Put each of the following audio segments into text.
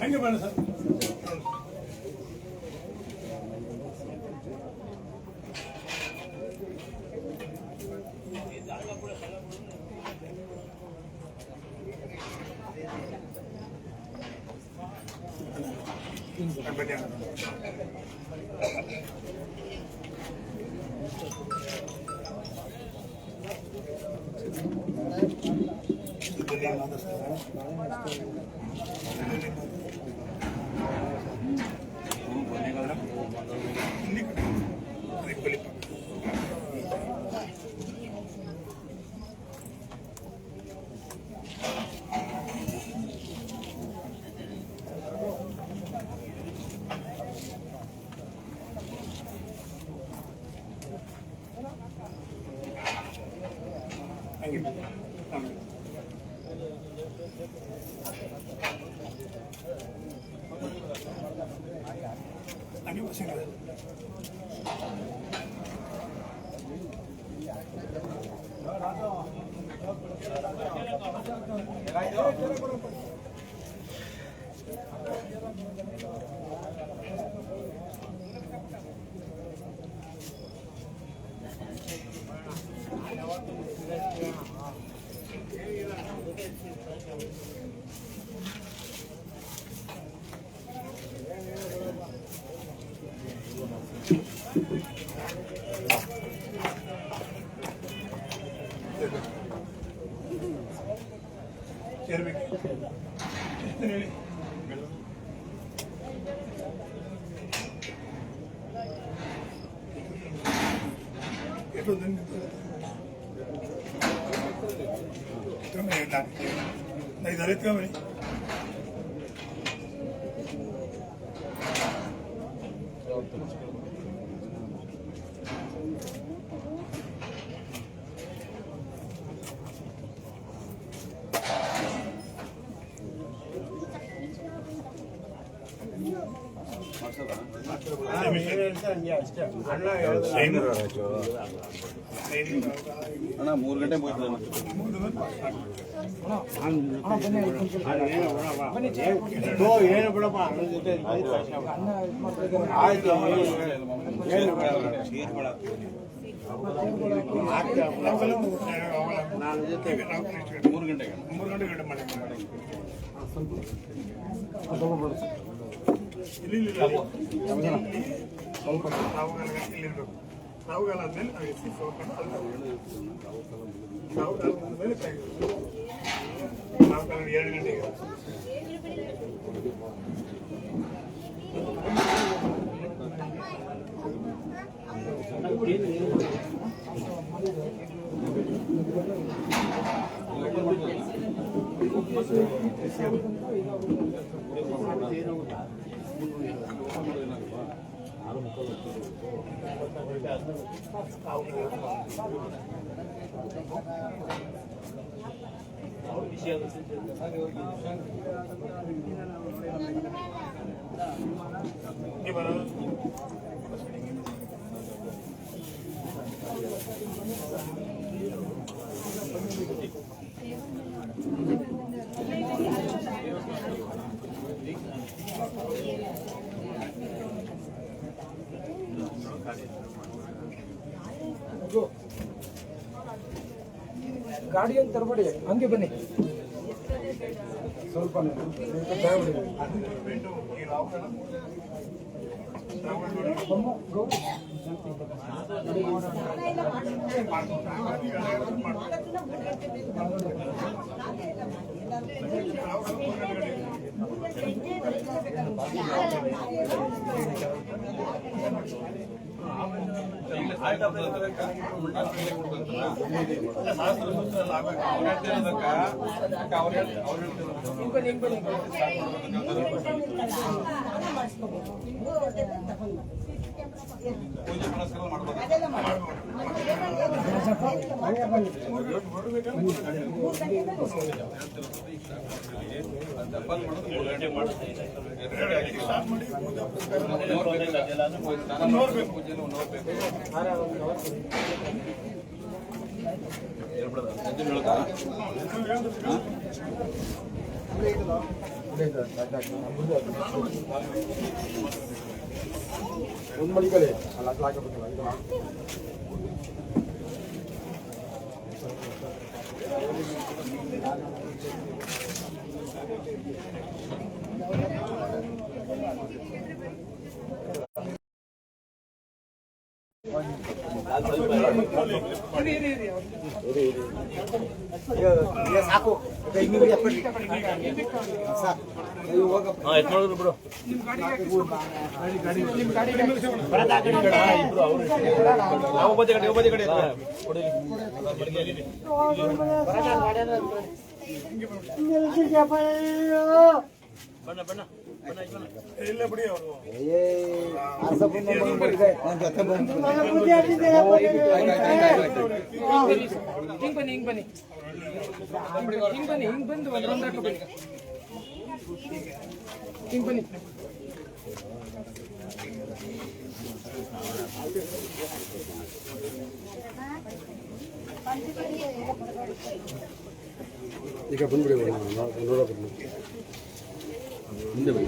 ಹಂಗೆ ಬೇಡ ಸರ್. ಅಣ್ಣ 3 ಗಂಟೆ ಹೋಯ್ತು ಏನು ಬಿಡಪ್ಪ ಆಯ್ತು ನಾನು ಜೊತೆಗೆ 3 ಗಂಟೆಗೆ ಮಾಡಿ ಸ್ವಲ್ಪ ರಾಹುಗಾಲ ಆದ್ಮೇಲೆ ನಾವು ಎಸಿ ಸೋಕೊಂಡು ರಾಹುಗಾಲ ಆದ್ಮೇಲೆ ರಾಹುಗಾಲ 2 ಗಂಟೆಗೆ ಗಾಡಿಯನ್ನು ತರಬೇಡಿ, ಹಂಗೆ ಬನ್ನಿ. ಸ್ವಲ್ಪ ಪೂಜೆ ಪುನಸ್ಕಾರ ಮಾಡ್ಬೋದು. ಬಂದ್ ಮಾಡೋದು 3 ಗಂಟೆ ಮಾಡೋದು ನೋಡ್ಬೇಕು ಪೂಜೆನೂ ನೋಡ್ಬೇಕು ಒಂದು ಮಡಿಕಲೆ ಅಲ್ಲ ಅದು ಹಾಕಬೇಕಲ್ಲ ಇದನ್ನ ಸಾಕು ಬಿಡು ಬಣ್ಣ ಬಣ್ಣ ಇಲ್ಲ ಬಿಡಿ ಅವರು ಹಿಂಗ್ ಬನ್ನಿ ಹಿಂಗ್ ಬನ್ನಿ ಹಿಂಗ್ ಬನ್ನಿ ಹಿಂಗ್ ಬಂದು ಒಂದು ರೌಂಡ್ ಹಾಕೋ ಬನ್ನಿ ಹಿಂಗ್ ಬನ್ನಿ ಈಗ ಬಂದ್ಬಿಡಿ ನೋಡೋದು ಮುಂದೆ ಬನ್ನಿ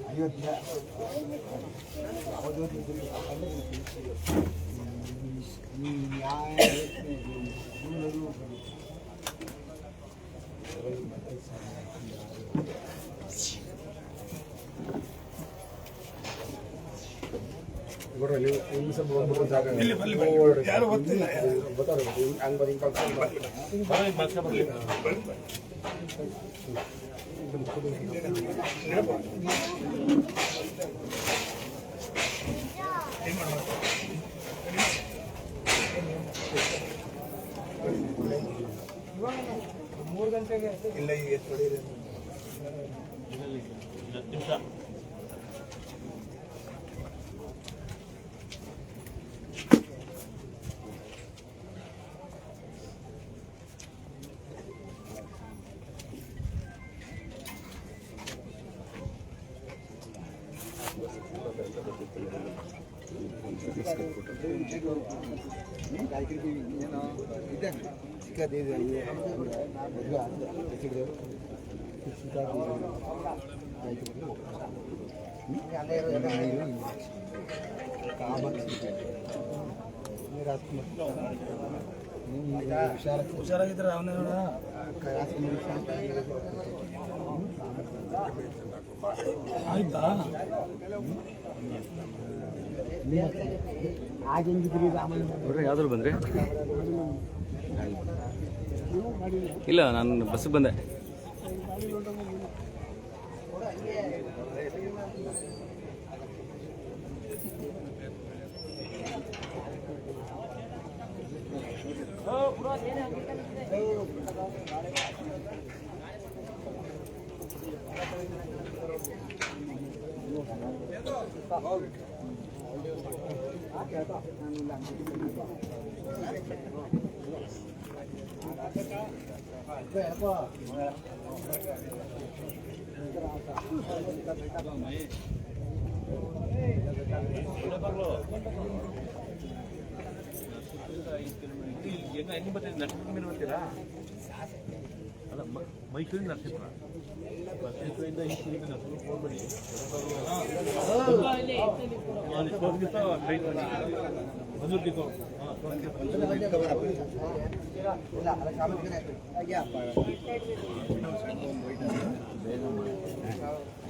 ಅಯೋಧ್ಯ ಯಾರು ಗೊತ್ತಿಲ್ಲ ಮೂರು ಗಂಟೆಗೆ ಇಲ್ಲ ಈಗ ತೊಡೀರಿ ಹುಷಾರಾಗಿದ್ರೆ ಅವನೇ ನೋಡ ಆಯ್ತಾ ಯಾವ್ದ್ರಲ್ಲಿ ಬಂದ್ರಿ? ಇಲ್ಲ, ನಾನು ಬಸ್ಸಿಗೆ ಬಂದೆ. ಮೈಸೂರಿನ ನರಸೀಪುರ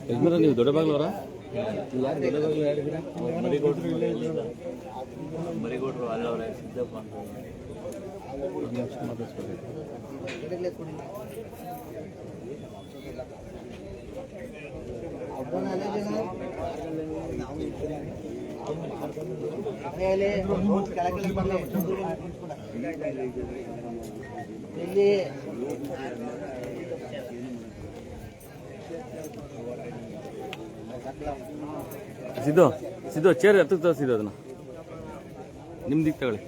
ಯಜಮಾನ, ನೀವು ದೊಡ್ಡಬಾಗ್ಲವರ? ಯಾರು ದೊಡ್ಡಬಾಗ್ಲು ಹೇಳಿದ್ದೀರಾ? ಮರಿಗೌಡರು ಅಲ್ಲವರೇ, ಸಿದ್ದಪ್ಪ ಅಂತ ಕೆಳಗೆ ಸಿದ್ದು ಸಿದ್ದು ಚೇರ್ ಹತ್ತಕ್ಕೆ ತರಿಸಿದ್ದು ಅದನ್ನ ನಿಮ್ಮ ದಿಕ್ಕು ತಗೊಳ್ಳಿ.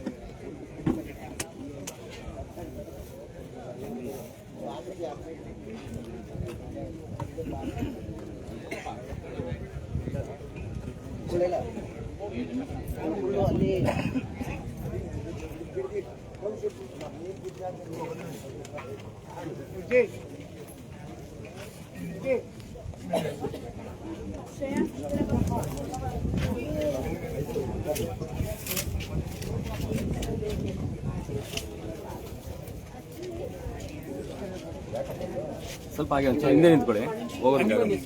ಸ್ವಲ್ಪ ಹಾಗೆ ಒಂಚೂರು ಹಿಂದೆ ನಿಂತ್ಕೊಳ್ಳಿ, ಹೋಗೋದಕ್ಕಾಗಲ್ಲ.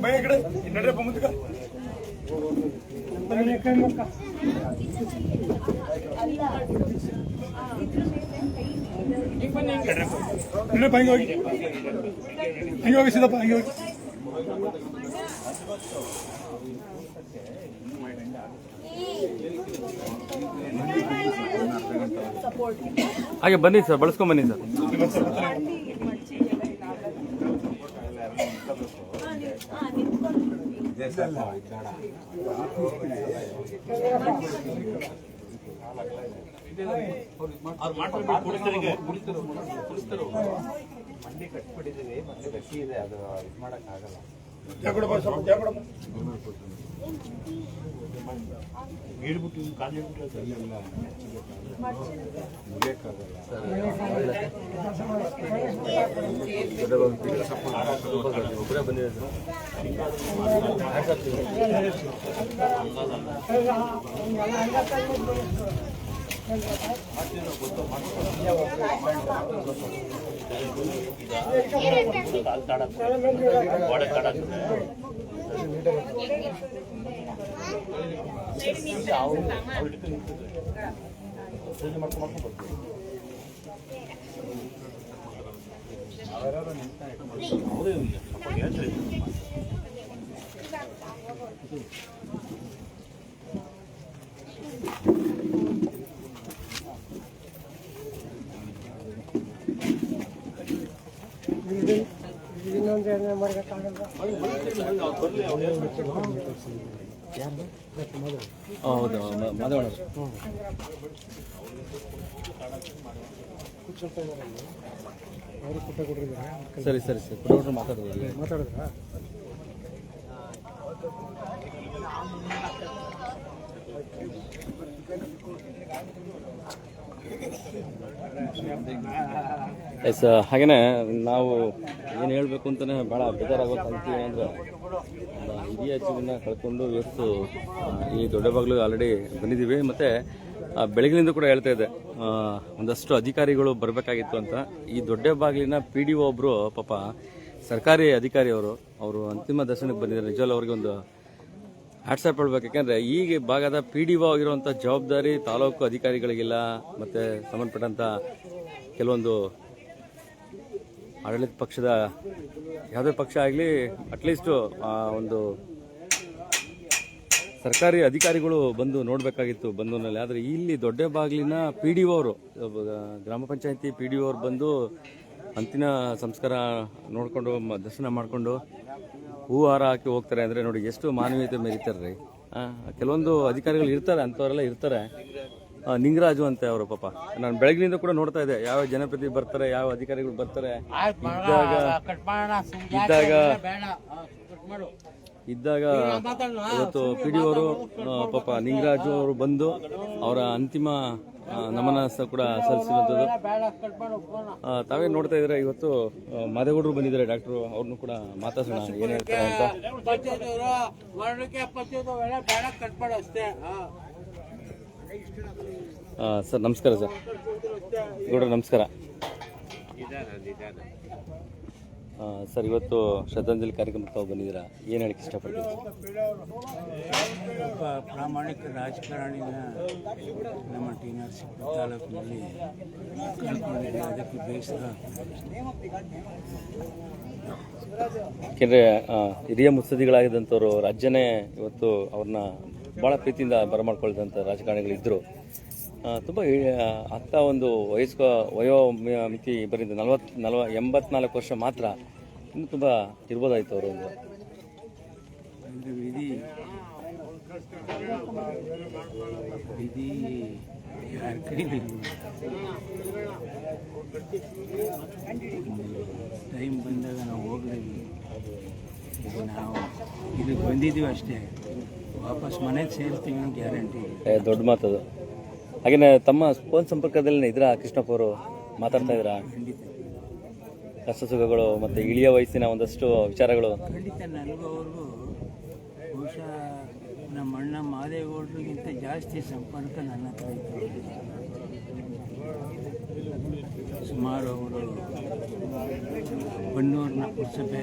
ಭಯ ಕಡೆ ನಡ್ರಪ್ಪ ಮುಂದಕ್ಕೆ ನಡ್ರಪ್ಪ ಹಂಗೆ ಹೋಗಿ ಸಿದ್ದಪ್ಪ ಹಂಗೆ ಹೋಗಿ. ಹಾಗೆ ಬನ್ನಿ ಸರ್, ಬಳಸ್ಕೊಂಡ್ ಬನ್ನಿ ಸರ್. ಮಂಡಿ ಕಟ್ಬಿಟ್ಟಿದ್ದೀವಿ, ಮತ್ತೆ ಗಟ್ಟಿ ಇದೆ, ಅದು ಇದು ಮಾಡೋಕ್ಕಾಗಲ್ಲ. ಹೇಳ್ಬಿಟ್ಟು ಕಾಲು ಒಬ್ಬರೇ ಬಂದಿದೆ ಹೌದು, ಮಾತಾಡೋಣ. ಸರಿ ಸರಿ ಸರಿ, ಪುಟ್ಟವ್ರು ಮಾತಾಡಿದ್ರಾ? ಎಸ್, ಹಾಗೇನೆ ನಾವು ಏನು ಹೇಳಬೇಕು ಅಂತಲೇ ಭಾಳ ಬೇಜಾರಾಗುತ್ತೆ. ಅಂತೀವಿ ಅಂದರೆ ಹಿರಿಯ ಜೀವನ ಕಳ್ಕೊಂಡು ಇವತ್ತು ಈ ದೊಡ್ಡಬಾಗ್ಲು ಆಲ್ರೆಡಿ ಬಂದಿದ್ದೀವಿ. ಮತ್ತು ಬೆಳಗಿನಿಂದ ಕೂಡ ಹೇಳ್ತಾ ಇದ್ದೆ, ಒಂದಷ್ಟು ಅಧಿಕಾರಿಗಳು ಬರಬೇಕಾಗಿತ್ತು ಅಂತ. ಈ ದೊಡ್ಡಬಾಗ್ಲಿನ PDO ಒಬ್ಬರು ಪಾಪ ಸರ್ಕಾರಿ ಅಧಿಕಾರಿ, ಅವರು ಅಂತಿಮ ದರ್ಶನಕ್ಕೆ ಬಂದಿದ್ದಾರೆ. ನಿಜವಲ್ಲ ಅವ್ರಿಗೆ ಒಂದು ಹ್ಯಾಟ್ಸಾಪ್ ಹೇಳ್ಬೇಕು. ಯಾಕೆಂದರೆ ಈ ಭಾಗದ PDO ಆಗಿರುವಂಥ ಜವಾಬ್ದಾರಿ ತಾಲೂಕು ಅಧಿಕಾರಿಗಳಿಗಿಲ್ಲ, ಮತ್ತು ಸಂಬಂಧಪಟ್ಟಂಥ ಕೆಲವೊಂದು ಆಡಳಿತ ಪಕ್ಷದ ಯಾವುದೇ ಪಕ್ಷ ಆಗಲಿ ಅಟ್ಲೀಸ್ಟು ಒಂದು ಸರ್ಕಾರಿ ಅಧಿಕಾರಿಗಳು ಬಂದು ನೋಡಬೇಕಾಗಿತ್ತು ಬಂದೂನಲ್ಲಿ. ಆದರೆ ಇಲ್ಲಿ ದೊಡ್ಡಬಾಗ್ಲಿನ PDO ಅವರು, ಗ್ರಾಮ ಪಂಚಾಯತಿ PDO ಅವರು ಬಂದು ಅಂತಿಮ ಸಂಸ್ಕಾರ ನೋಡಿಕೊಂಡು ದರ್ಶನ ಮಾಡಿಕೊಂಡು ಹೂ ಹಾರ ಹಾಕಿ ಹೋಗ್ತಾರೆ. ಅಂದರೆ ನೋಡಿ ಎಷ್ಟು ಮಾನವೀಯತೆ ಮೆರೀತಾರೆ ರೀ. ಕೆಲವೊಂದು ಅಧಿಕಾರಿಗಳು ಇರ್ತಾರೆ, ಅಂಥವರೆಲ್ಲ ಇರ್ತಾರೆ. ನಿಂಗರಾಜು ಅಂತ ಅವರು ಪಾಪ, ನಾನು ಬೆಳಗಿನಿಂದ ಕೂಡ ನೋಡ್ತಾ ಇದ್ದೆ ಯಾವ ಜನಪ್ರತಿನಿಧಿ ಬರ್ತಾರೆ, ಯಾವ ಅಧಿಕಾರಿಗಳು ಬರ್ತಾರೆ. ಇದ್ದಾಗ ಇವತ್ತು PDO ಅವರು ಪಾಪ ನಿಂಗರಾಜು ಅವರು ಬಂದು ಅವರ ಅಂತಿಮ ನಮನ ಕೂಡ ಸಲ್ಲಿಸಿರುವಂಥದ್ದು ತಾವೇ ನೋಡ್ತಾ ಇದ್ರೆ. ಇವತ್ತು ಮಾದೇಗೌಡರು ಬಂದಿದ್ದಾರೆ, ಡಾಕ್ಟ್ರು, ಅವ್ರನ್ನೂ ಕೂಡ ಮಾತಾಡ್ಸೋಣ ಏನು ಹೇಳ್ತಾರೆ ಅಂತ. ಸರ್ ನಮಸ್ಕಾರ. ಸರ್ ಗೌಡ್ರ ನಮಸ್ಕಾರ. ಸರ್ ಇವತ್ತು ಶ್ರದ್ಧಾಂಜಲಿ ಕಾರ್ಯಕ್ರಮಕ್ಕೆ ತಾವು ಬಂದಿದ್ದೀರಾ, ಏನು ಹೇಳಕ್ಕೆ ಇಷ್ಟಪಡ್ತೀವಿ? ಒಬ್ಬ ಪ್ರಾಮಾಣಿಕ ರಾಜಕಾರಣಿನ ನಮ್ಮ ಟಿ ನರಸೀಪುರ ತಾಲೂಕಿನಲ್ಲಿ ಕಳ್ಕೊಂಡಿದೆ. ಅದಕ್ಕೆ ಬೇಸರ. ಯಾಕೆಂದರೆ ಹಿರಿಯ ಮುತ್ಸದಿಗಳಾಗಿದ್ದಂಥವ್ರು ರಾಜ್ಯನೇ ಇವತ್ತು ಅವ್ರನ್ನ ಭಾಳ ಪ್ರೀತಿಯಿಂದ ಬರಮಾಡ್ಕೊಳ್ದಂಥ ರಾಜಕಾರಣಿಗಳಿದ್ದರು. ತುಂಬ ಆಗ್ತಾ ಒಂದು ವಯೋಮಿತಿ ಬರೀ 84 ವರ್ಷ ಮಾತ್ರ, ಇನ್ನು ತುಂಬ ಇರ್ಬೋದಾಯ್ತು ಅವರು. ಒಂದು ಅಂದರೆ ವಿಧಿ ಯಾರ ಕೈಲಿ ಟೈಮ್ ಬಂದಾಗ ನಾವು ಹೋಗ್ತೀವಿ. ಈಗ ನಾವು ಇದಕ್ಕೆ ಬಂದಿದ್ದೀವಿ ಅಷ್ಟೇ, ವಾಪಸ್ ಮನೆಗೆ ಸೇರ್ತೀವಿ ಅನ್ನೋ ಗ್ಯಾರಂಟಿ. ದೊಡ್ಡ ಮಾತದು. ಹಾಗೆಯೇ ತಮ್ಮ ಫೋನ್ ಸಂಪರ್ಕದಲ್ಲಿ ಇದ್ರ ಕೃಷ್ಣಪ್ಪ ಅವರು ಮಾತಾಡ್ತಾ ಇದ್ದೀರಾ? ಖಂಡಿತ ಕಷ್ಟ ಸುಖಗಳು ಮತ್ತು ಇಳಿಯ ವಯಸ್ಸಿನ ಒಂದಷ್ಟು ವಿಚಾರಗಳು. ಖಂಡಿತ ನನಗೂ ಅವ್ರಿಗೂ ಬಹುಶಃ ನಮ್ಮ ಅಣ್ಣ ಮಾದೇಗೌಡರಿಗಿಂತ ಜಾಸ್ತಿ ಸಂಪರ್ಕ ನನ್ನ ಹತ್ರ ಇತ್ತು. ಸುಮಾರು ಅವರು ಬನ್ನೂರಿನ ಪುರಸಭೆ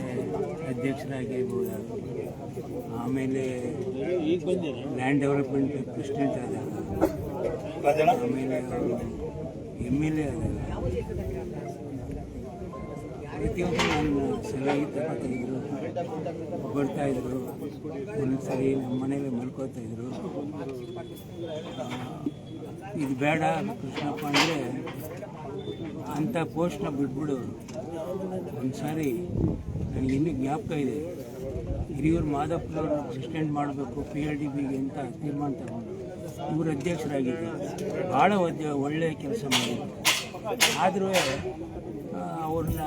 ಅಧ್ಯಕ್ಷರಾಗಿರ್ಬೋದು, ಆಮೇಲೆ ಲ್ಯಾಂಡ್ ಡೆವಲಪ್ಮೆಂಟ್ ಪ್ರೆಸಿಡೆಂಟ್ ಆದಾಗ, ಆಮೇಲೆ MLA ಆದಾಗ ಪ್ರತಿಯೊಂದು ನನ್ನ ಸಲಹೆ ತಗೋತಾಯಿದ್ರು, ಬರ್ತಾಯಿದ್ರು. ಒಂದೊಂದು ಸರಿ ನಮ್ಮ ಮನೇಲಿ ಮಲ್ಕೋತಾಯಿದ್ರು. ಇದು ಬೇಡ ಕೃಷ್ಣಪ್ಪ ಅಂದರೆ ಅಂಥ ಪೋಸ್ಟ್ನ ಬಿಟ್ಬಿಡು. ಒಂದು ಸಾರಿ ನನಗೆ ಇನ್ನೂ ಜ್ಞಾಪಕ ಇದೆ, ಹಿರಿಯೂರು ಮಾದಪ್ಪನವ್ರು ಪ್ರೆಸಿಡೆಂಟ್ ಮಾಡಬೇಕು PLDBಗೆ ಅಂತ ತೀರ್ಮಾನ ತಗೊಂಡು ಇವರು ಅಧ್ಯಕ್ಷರಾಗಿದ್ದರು. ಭಾಳ ಒಳ್ಳೆಯ ಕೆಲಸ ಮಾಡಿದ್ರು. ಆದರೂ ಅವ್ರನ್ನ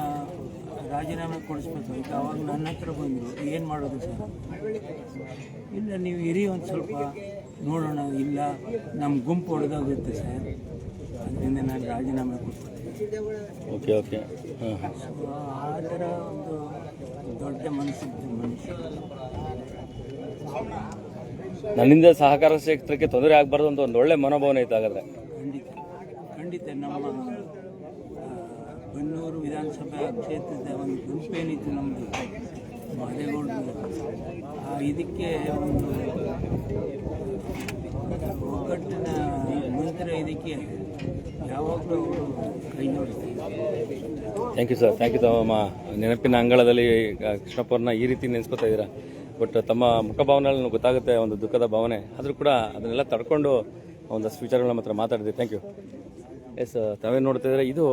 ರಾಜೀನಾಮೆ ಕೊಡಿಸ್ಬೇಕು. ಈಗ ಅವಾಗ ನನ್ನ ಹತ್ರ ಬಂದರು, ಏನು ಮಾಡೋದು ಸರ್? ಇಲ್ಲ, ನೀವು ಹಿರಿ ಒಂದು ಸ್ವಲ್ಪ ನೋಡೋಣ. ಇಲ್ಲ, ನಮ್ಮ ಗುಂಪು ಹೊಡೆದೋಗುತ್ತೆ ಸರ್, ಅದರಿಂದ ನಾನು ರಾಜೀನಾಮೆ ಕೊಡ್ತೀನಿ. Okay okay. ಆ ಥರ ಒಂದು ದೊಡ್ಡ ಮನಸ್ಸಿತ್ತು ಮನುಷ್ಯ. ನನ್ನಿಂದ ಸಹಕಾರ ಕ್ಷೇತ್ರಕ್ಕೆ ತೊಂದರೆ ಆಗಬಾರ್ದು ಅಂತ ಒಂದು ಒಳ್ಳೆ ಮನೋಭಾವನೆ ಇತ್ತು. ಹಾಗಾದ್ರೆ ಖಂಡಿತ ಖಂಡಿತ ನಮ್ಮ ಬನ್ನೂರು ವಿಧಾನಸಭಾ ಕ್ಷೇತ್ರದ ಒಂದು ಗುಂಪೇನಿತ್ತು ನಮ್ಮದು ಮಾದೇಗೌಡರು, ಇದಕ್ಕೆ ಒಂದು ಒಗ್ಗಟ್ಟಿನ ಮಂತ್ರ, ಇದಕ್ಕೆ ಯಾವಾಗಲೂ ಅವರು ಕೈ ಜೋಡಿಸ್ತಾರೆ. Thank you sir, thank you. ತಮ್ಮ ನೆನಪಿನ ಅಂಗಳದಲ್ಲಿ ಕೃಷ್ಣಪ್ಪವ್ರನ್ನ ಈ ರೀತಿ ನೆನೆಸ್ಕೊತಾ ಇದ್ದೀರಾ. ಬಟ್ ತಮ್ಮ ಮುಖಭಾವನೆಯಲ್ಲಿ ಗೊತ್ತಾಗುತ್ತೆ ಒಂದು ದುಃಖದ ಭಾವನೆ, ಆದರೂ ಕೂಡ ಅದನ್ನೆಲ್ಲ ತಡ್ಕೊಂಡು ಒಂದಷ್ಟು ವಿಚಾರಗಳನ್ನ ಮಾತ್ರ ಮಾತಾಡಿದೆ. Thank you. ಎಸ್, ತಾವೇನು ನೋಡ್ತಾ ಇದ್ದಾರೆ, ಇದು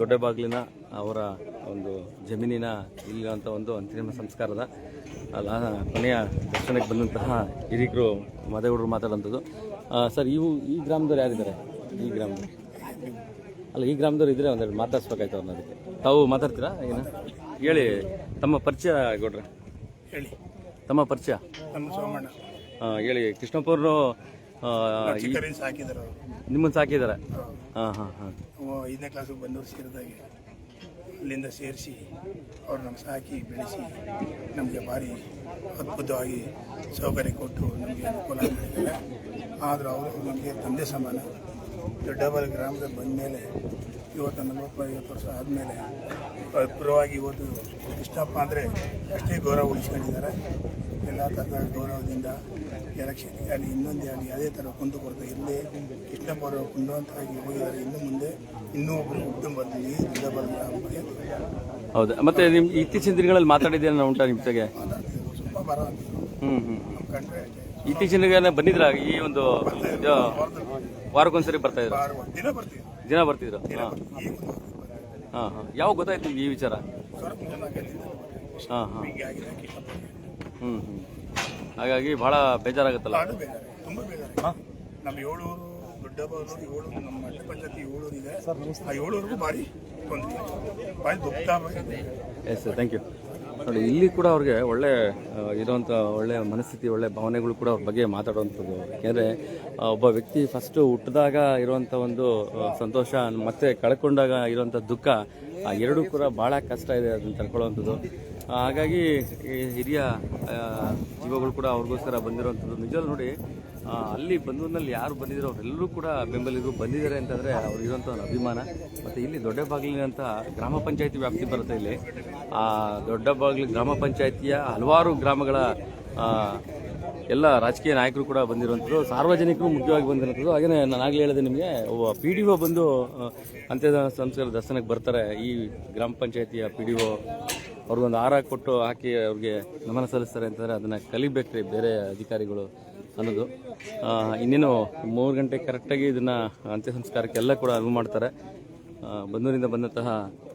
ದೊಡ್ಡಬಾಗಿಲಿನ ಅವರ ಒಂದು ಜಮೀನಿನ ಇಲ್ಲಿರುವಂಥ ಒಂದು ಅಂತಿಮ ಸಂಸ್ಕಾರದ ಕೊನೆಯ ದರ್ಶನಕ್ಕೆ ಬಂದಂತಹ ಹಿರಿಯರು ಮಾದೇಗೌಡರು ಮಾತಾಡೋಂಥದ್ದು. ಸರ್, ಈ ಗ್ರಾಮದವ್ರು ಯಾರಿದ್ದಾರೆ? ಈ ಗ್ರಾಮದವ್ರು ಅಲ್ಲ, ಈ ಗ್ರಾಮದವ್ರು ಇದ್ದರೆ ಒಂದೆರಡು ಮಾತಾಡ್ಸ್ಬೇಕಾಯ್ತು ಅವ್ರನ್ನ. ಅದಕ್ಕೆ ತಾವು ಮಾತಾಡ್ತೀರಾ? ಏನು ಹೇಳಿ, ತಮ್ಮ ಪರಿಚಯ ಗೌಡ್ರೆ ಹೇಳಿ. ತಮ್ಮ ಪರಿಚಯ? ನಮ್ಮ ಸೋಮಣ್ಣ. ಹೇಳಿ. ಕೃಷ್ಣಪ್ಪವ್ರು ಸಾಕಿದ್ದಾರೆ, ನಿಮ್ಮನ್ನು ಸಾಕಿದ್ದಾರೆ? ಹಾಂ ಹಾಂ ಹಾಂ. 5ನೇ ಕ್ಲಾಸಿಗೆ ಬಂದವರು ಸೇರಿದಾಗೆ ಅಲ್ಲಿಂದ ಸೇರಿಸಿ ಅವ್ರು ನಮ್ಗೆ ಸಾಕಿ ಬೆಳೆಸಿ ನಮಗೆ ಭಾರಿ ಅದ್ಭುತವಾಗಿ ಸೌಕರ್ಯ ಕೊಟ್ಟು ನಮಗೆ ಅನುಕೂಲ ಮಾಡಿದ್ದಾರೆ. ಆದರೂ ಅವರು ನಮಗೆ ತಂದೆ ಸಮಾನ. ದೊಡ್ಡಬಾಲ್ ಗ್ರಾಮದಲ್ಲಿ ಬಂದ ಮೇಲೆ ಇವತ್ತು 40-50 ವರ್ಷ ಆದಮೇಲೆ ಪರವಾಗಿ ಇವತ್ತು ಕೃಷ್ಣಪ್ಪ ಅಂದರೆ ಅಷ್ಟೇ ಗೌರವ ಉಳಿಸ್ಕೊಂಡಿದ್ದಾರೆ. ಎಲ್ಲ ಥರದ ಗೌರವದಿಂದ ಎಲೆಕ್ಷನ್ ಆಗಲಿ ಇನ್ನೊಂದೇ ಆಗಲಿ ಅದೇ ಥರ ಕುಂದು ಕೊಡ್ತಾ ಇಲ್ಲೇ ಕೃಷ್ಣಪ್ಪ ಅವರು ಕುಂದುವಂತಾಗಿ ಹೋಗಿದ್ದಾರೆ. ಇನ್ನು ಮುಂದೆ ಇನ್ನೂ ಒಬ್ಬರು ಹುಟ್ಟು ಬಂದಿದ್ದೀವಿ ದೊಡ್ಡಬಾಲ್ ಗ್ರಾಮಕ್ಕೆ. ಹೌದು. ಮತ್ತೆ ನಿಮ್ಮ ಇತ್ತೀಚಿನ ದಿನಗಳಲ್ಲಿ ಮಾತಾಡಿದ್ದೇನೆ ಉಂಟಾ ನಿಮ್ಮ ಜೊತೆಗೆ? ಸ್ವಲ್ಪ ಬರೋ ಕಂಡ್ರೆ ಇತ್ತೀಚಿನ ದಿನ ಬಂದಿದ್ರ? ಈ ಒಂದು ವಾರಕ್ಕೊಂದ್ಸರಿ ಬರ್ತಾ ಇದ್ರು? ದಿನ ಬರ್ತಿದ್ರು. ಹಾಂ ಹಾಂ. ಯಾವಾಗ ಗೊತ್ತಾಯ್ತು ಈ ವಿಚಾರ? ಹಾಂ ಹಾಂ. ಹ್ಞೂ ಹ್ಞೂ. ಹಾಗಾಗಿ ಭಾಳ ಬೇಜಾರಾಗುತ್ತಲ್ಲ? ತುಂಬ ಬೇಜಾರು. ನಮ್ಮ 7 ಊರು ದೊಡ್ಡಬಾಲು, 7 ನಮ್ಮ ಮಠ ಪಂಚಾಯತಿ 7 ಊರಿದೆ. ಆ 7 ಊರಿಗೂ ಭಾರಿ ತೊಂದರೆ, ಭಾರಿ ದುಃಖ. Yes sir, thank you. ನೋಡಿ, ಇಲ್ಲಿ ಕೂಡ ಅವ್ರಿಗೆ ಒಳ್ಳೆ ಇರೋವಂಥ ಒಳ್ಳೆ ಮನಸ್ಥಿತಿ, ಒಳ್ಳೆ ಭಾವನೆಗಳು ಕೂಡ ಅವ್ರ ಬಗ್ಗೆ ಮಾತಾಡುವಂಥದ್ದು. ಯಾಕೆಂದರೆ ಒಬ್ಬ ವ್ಯಕ್ತಿ ಫಸ್ಟು ಹುಟ್ಟಿದಾಗ ಇರುವಂಥ ಒಂದು ಸಂತೋಷ ಮತ್ತೆ ಕಳ್ಕೊಂಡಾಗ ಇರುವಂಥ ದುಃಖ, ಆ ಎರಡೂ ಕೂಡ ಭಾಳ ಕಷ್ಟ ಇದೆ ಅದನ್ನು ತಡ್ಕೊಳ್ಳುವಂಥದ್ದು. ಹಾಗಾಗಿ ಈ ಹಿರಿಯ ಜೀವಗಳು ಕೂಡ ಅವ್ರಿಗೋಸ್ಕರ ಬಂದಿರುವಂಥದ್ದು. ನಿಜವೂ ನೋಡಿ, ಅಲ್ಲಿ ಬಂದೂರಿನಲ್ಲಿ ಯಾರು ಬಂದಿದ್ರು ಅವರೆಲ್ಲರೂ ಕೂಡ ಬೆಂಬಲಿಗರು ಬಂದಿದ್ದಾರೆ ಅಂತಂದರೆ ಅವ್ರು ಇರೋಂಥ ಒಂದು ಅಭಿಮಾನ. ಮತ್ತು ಇಲ್ಲಿ ದೊಡ್ಡಬಾಗಿಲಿನಂಥ ಗ್ರಾಮ ಪಂಚಾಯತಿ ವ್ಯಾಪ್ತಿ ಬರುತ್ತೆ ಇಲ್ಲಿ. ಆ ದೊಡ್ಡಬಾಗಿಲು ಗ್ರಾಮ ಪಂಚಾಯತಿಯ ಹಲವಾರು ಗ್ರಾಮಗಳ ಎಲ್ಲ ರಾಜಕೀಯ ನಾಯಕರು ಕೂಡ ಬಂದಿರುವಂಥದ್ದು, ಸಾರ್ವಜನಿಕರು ಮುಖ್ಯವಾಗಿ ಬಂದಿರುವಂಥದ್ದು. ಹಾಗೆಯೇ ನಾನು ಆಗಲೇ ಹೇಳಿದೆ ನಿಮಗೆ, ಒಬ್ಬ PDO ಬಂದು ಅಂತ್ಯ ಸಂಸ್ಕಾರ ದರ್ಶನಕ್ಕೆ ಬರ್ತಾರೆ. ಈ ಗ್ರಾಮ ಪಂಚಾಯತಿಯ PDO ಅವ್ರಿಗೊಂದು ಹಾರ ಕೊಟ್ಟು ಹಾಕಿ ಅವ್ರಿಗೆ ನಮನ ಸಲ್ಲಿಸ್ತಾರೆ ಅಂತಂದರೆ ಅದನ್ನು ಕಲಿಬೇಕ್ರಿ ಬೇರೆ ಅಧಿಕಾರಿಗಳು ಅನ್ನೋದು. ಇನ್ನೇನು 3 ಗಂಟೆ ಕರೆಕ್ಟಾಗಿ ಇದನ್ನು ಅಂತ್ಯ ಸಂಸ್ಕಾರಕ್ಕೆಲ್ಲ ಕೂಡ ಅನುವು ಮಾಡ್ತಾರೆ. ಬಂದೂರಿಂದ ಬಂದಂತಹ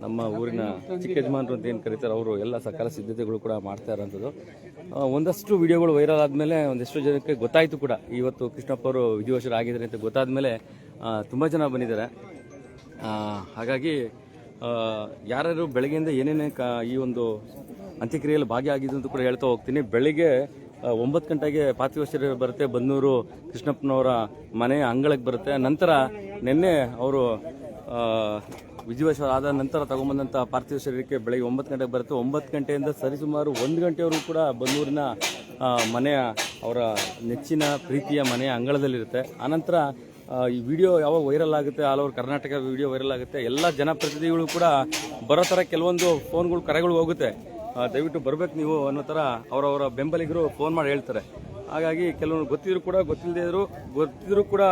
ನಮ್ಮ ಊರಿನ ಚಿಕ್ಕ ಯಜಮಾನರು ಅಂತ ಏನು ಕರೀತಾರೆ ಅವರು ಎಲ್ಲ ಸಕಾಲ ಸಿದ್ಧತೆಗಳು ಕೂಡ ಮಾಡ್ತಾ ಇರೋಂಥದ್ದು. ಒಂದಷ್ಟು ವಿಡಿಯೋಗಳು ವೈರಲ್ ಆದಮೇಲೆ ಒಂದಷ್ಟು ಜನಕ್ಕೆ ಗೊತ್ತಾಯಿತು ಕೂಡ, ಇವತ್ತು ಕೃಷ್ಣಪ್ಪ ಅವರು ವಿಧಿವಶರಾಗಿದ್ದಾರೆ ಅಂತ ಗೊತ್ತಾದ ಮೇಲೆ ತುಂಬ ಜನ ಬಂದಿದ್ದಾರೆ. ಹಾಗಾಗಿ ಯಾರ್ಯಾರು ಬೆಳಗ್ಗೆಯಿಂದ ಏನೇನೇ ಈ ಒಂದು ಅಂತ್ಯಕ್ರಿಯೆಯಲ್ಲಿ ಭಾಗಿಯಾಗಿದ್ದು ಅಂತ ಕೂಡ ಹೇಳ್ತಾ ಹೋಗ್ತೀನಿ. ಬೆಳಿಗ್ಗೆ 9 ಗಂಟೆಗೆ ಪಾರ್ಥಿವ ಶರೀರ ಬರುತ್ತೆ, ಬನ್ನೂರು ಕೃಷ್ಣಪ್ಪನವರ ಮನೆಯ ಅಂಗಳಕ್ಕೆ ಬರುತ್ತೆ. ನಂತರ ನಿನ್ನೆ ಅವರು ವಿಧಿವಶ ಆದ ನಂತರ ತಗೊಂಬಂದಂಥ ಪಾರ್ಥಿವ ಶರೀರಕ್ಕೆ ಬೆಳಗ್ಗೆ 9 ಗಂಟೆಗೆ ಬರುತ್ತೆ. 9 ಗಂಟೆಯಿಂದ ಸರಿಸುಮಾರು 1 ಗಂಟೆವರೆಗೂ ಕೂಡ ಬನ್ನೂರಿನ ಮನೆಯ ಅವರ ನೆಚ್ಚಿನ ಪ್ರೀತಿಯ ಮನೆಯ ಅಂಗಳದಲ್ಲಿರುತ್ತೆ. ಆನಂತರ ಈ ವಿಡಿಯೋ ಯಾವಾಗ ವೈರಲ್ ಆಗುತ್ತೆ, all over Karnataka video viral ಆಗುತ್ತೆ, ಎಲ್ಲ ಜನಪ್ರತಿನಿಧಿಗಳು ಕೂಡ ಬರೋ ಥರ ಕೆಲವೊಂದು ಫೋನ್ಗಳು ಕರೆಗಳು ಹೋಗುತ್ತೆ, ದಯವಿಟ್ಟು ಬರಬೇಕು ನೀವು ಅನ್ನೋ ಥರ ಅವರವರ ಬೆಂಬಲಿಗರು ಫೋನ್ ಮಾಡಿ ಹೇಳ್ತಾರೆ. ಹಾಗಾಗಿ ಕೆಲವರು ಗೊತ್ತಿದ್ರು ಕೂಡ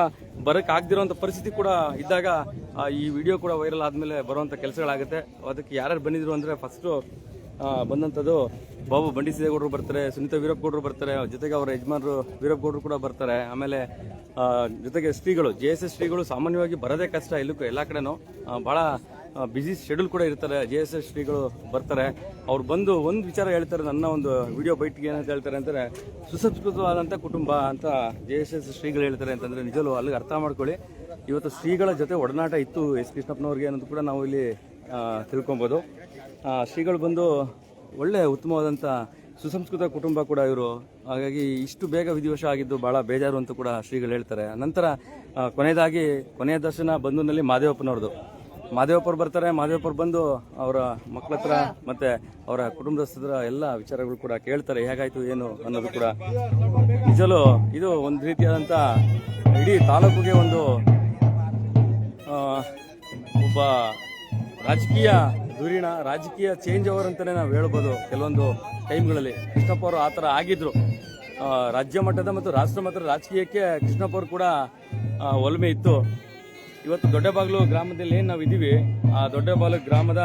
ಬರೋಕ್ಕೆ ಆಗದಿರೋಂಥ ಪರಿಸ್ಥಿತಿ ಕೂಡ ಇದ್ದಾಗ ಈ ವಿಡಿಯೋ ಕೂಡ ವೈರಲ್ ಆದಮೇಲೆ ಬರುವಂಥ ಕೆಲಸಗಳಾಗುತ್ತೆ. ಅದಕ್ಕೆ ಯಾರ್ಯಾರು ಬಂದಿದ್ರು ಅಂದರೆ ಫಸ್ಟು ಬಂದಂಥದ್ದು ಬಾಬು ಬಂಡಿ ಸಿದ್ದೇಗೌಡರು ಬರ್ತಾರೆ, ಸುನೀತಾ ವೀರಪ್ಪಗೌಡರು ಬರ್ತಾರೆ, ಜೊತೆಗೆ ಅವರ ಯಜಮಾನರು ವೀರಪ್ಪಗೌಡರು ಕೂಡ ಬರ್ತಾರೆ. ಆಮೇಲೆ ಜೊತೆಗೆ ಶ್ರೀಗಳು, JSS ಶ್ರೀಗಳು ಸಾಮಾನ್ಯವಾಗಿ ಬರೋದೇ ಕಷ್ಟ ಎಲ್ಲ ಕಡೆನೂ, ಭಾಳ ಬ್ಯುಸಿ ಶೆಡ್ಯೂಲ್ ಕೂಡ ಇರ್ತಾರೆ. JSS ಶ್ರೀಗಳು ಬರ್ತಾರೆ. ಅವ್ರು ಬಂದು ಒಂದು ವಿಚಾರ ಹೇಳ್ತಾರೆ, ನನ್ನ ಒಂದು ವಿಡಿಯೋ ಬೈಟ್ಗೆ ಏನಂತ ಹೇಳ್ತಾರೆ ಅಂದರೆ, ಸುಸಂಸ್ಕೃತವಾದಂಥ ಕುಟುಂಬ ಅಂತ JSS ಶ್ರೀಗಳು ಹೇಳ್ತಾರೆ ಅಂತಂದರೆ ನಿಜವೂ ಅಲ್ಲಿಗೆ ಅರ್ಥ ಮಾಡ್ಕೊಳ್ಳಿ. ಇವತ್ತು ಶ್ರೀಗಳ ಜೊತೆ ಒಡನಾಟ ಇತ್ತು S ಕೃಷ್ಣಪ್ಪನವ್ರಿಗೆ ಅನ್ನೋದು ಕೂಡ ನಾವು ಇಲ್ಲಿ ತಿಳ್ಕೊಬೋದು. ಶ್ರೀಗಳು ಬಂದು ಒಳ್ಳೆ ಉತ್ತಮವಾದಂಥ ಸುಸಂಸ್ಕೃತ ಕುಟುಂಬ ಕೂಡ ಇವರು. ಹಾಗಾಗಿ ಇಷ್ಟು ಬೇಗ ವಿಧಿವಶ ಆಗಿದ್ದು ಭಾಳ ಬೇಜಾರು ಅಂತ ಕೂಡ ಶ್ರೀಗಳು ಹೇಳ್ತಾರೆ. ನಂತರ ಕೊನೆಯ ದರ್ಶನ ಬಂದೂರಿನಲ್ಲಿ ಮಾದೇವಪ್ಪರು ಬರ್ತಾರೆ. ಮಾದೇವಪ್ಪರು ಬಂದು ಅವರ ಮಕ್ಕಳ ಹತ್ರ ಮತ್ತು ಅವರ ಕುಟುಂಬದಸ್ಥರ ಎಲ್ಲ ವಿಚಾರಗಳು ಕೂಡ ಕೇಳ್ತಾರೆ, ಹೇಗಾಯಿತು ಏನು ಅನ್ನೋದು ಕೂಡ. ನಿಜಲು ಇದು ಒಂದು ರೀತಿಯಾದಂಥ ಇಡೀ ತಾಲೂಕಿಗೆ ಒಂದು ಒಬ್ಬ ರಾಜಕೀಯ ಧುರೀಣ, ರಾಜಕೀಯ ಚೇಂಜ್ ಓವರ್ ಅಂತಲೇ ನಾವು ಹೇಳ್ಬೋದು. ಕೆಲವೊಂದು ಟೈಮ್ಗಳಲ್ಲಿ ಕೃಷ್ಣಪ್ಪ ಅವರು ಆ ಥರ ಆಗಿದ್ದರು. ರಾಜ್ಯ ಮಟ್ಟದ ಮತ್ತು ರಾಷ್ಟ್ರ ಮಟ್ಟದ ರಾಜಕೀಯಕ್ಕೆ ಕೃಷ್ಣಪ್ಪ ಅವರು ಕೂಡ ಒಲಮೆ ಇತ್ತು. ಇವತ್ತು ದೊಡ್ಡಬಾಗಿಲು ಗ್ರಾಮದಲ್ಲಿ ಏನು ನಾವು ಇದ್ದೀವಿ, ಆ ದೊಡ್ಡಬಾಗಿಲು ಗ್ರಾಮದ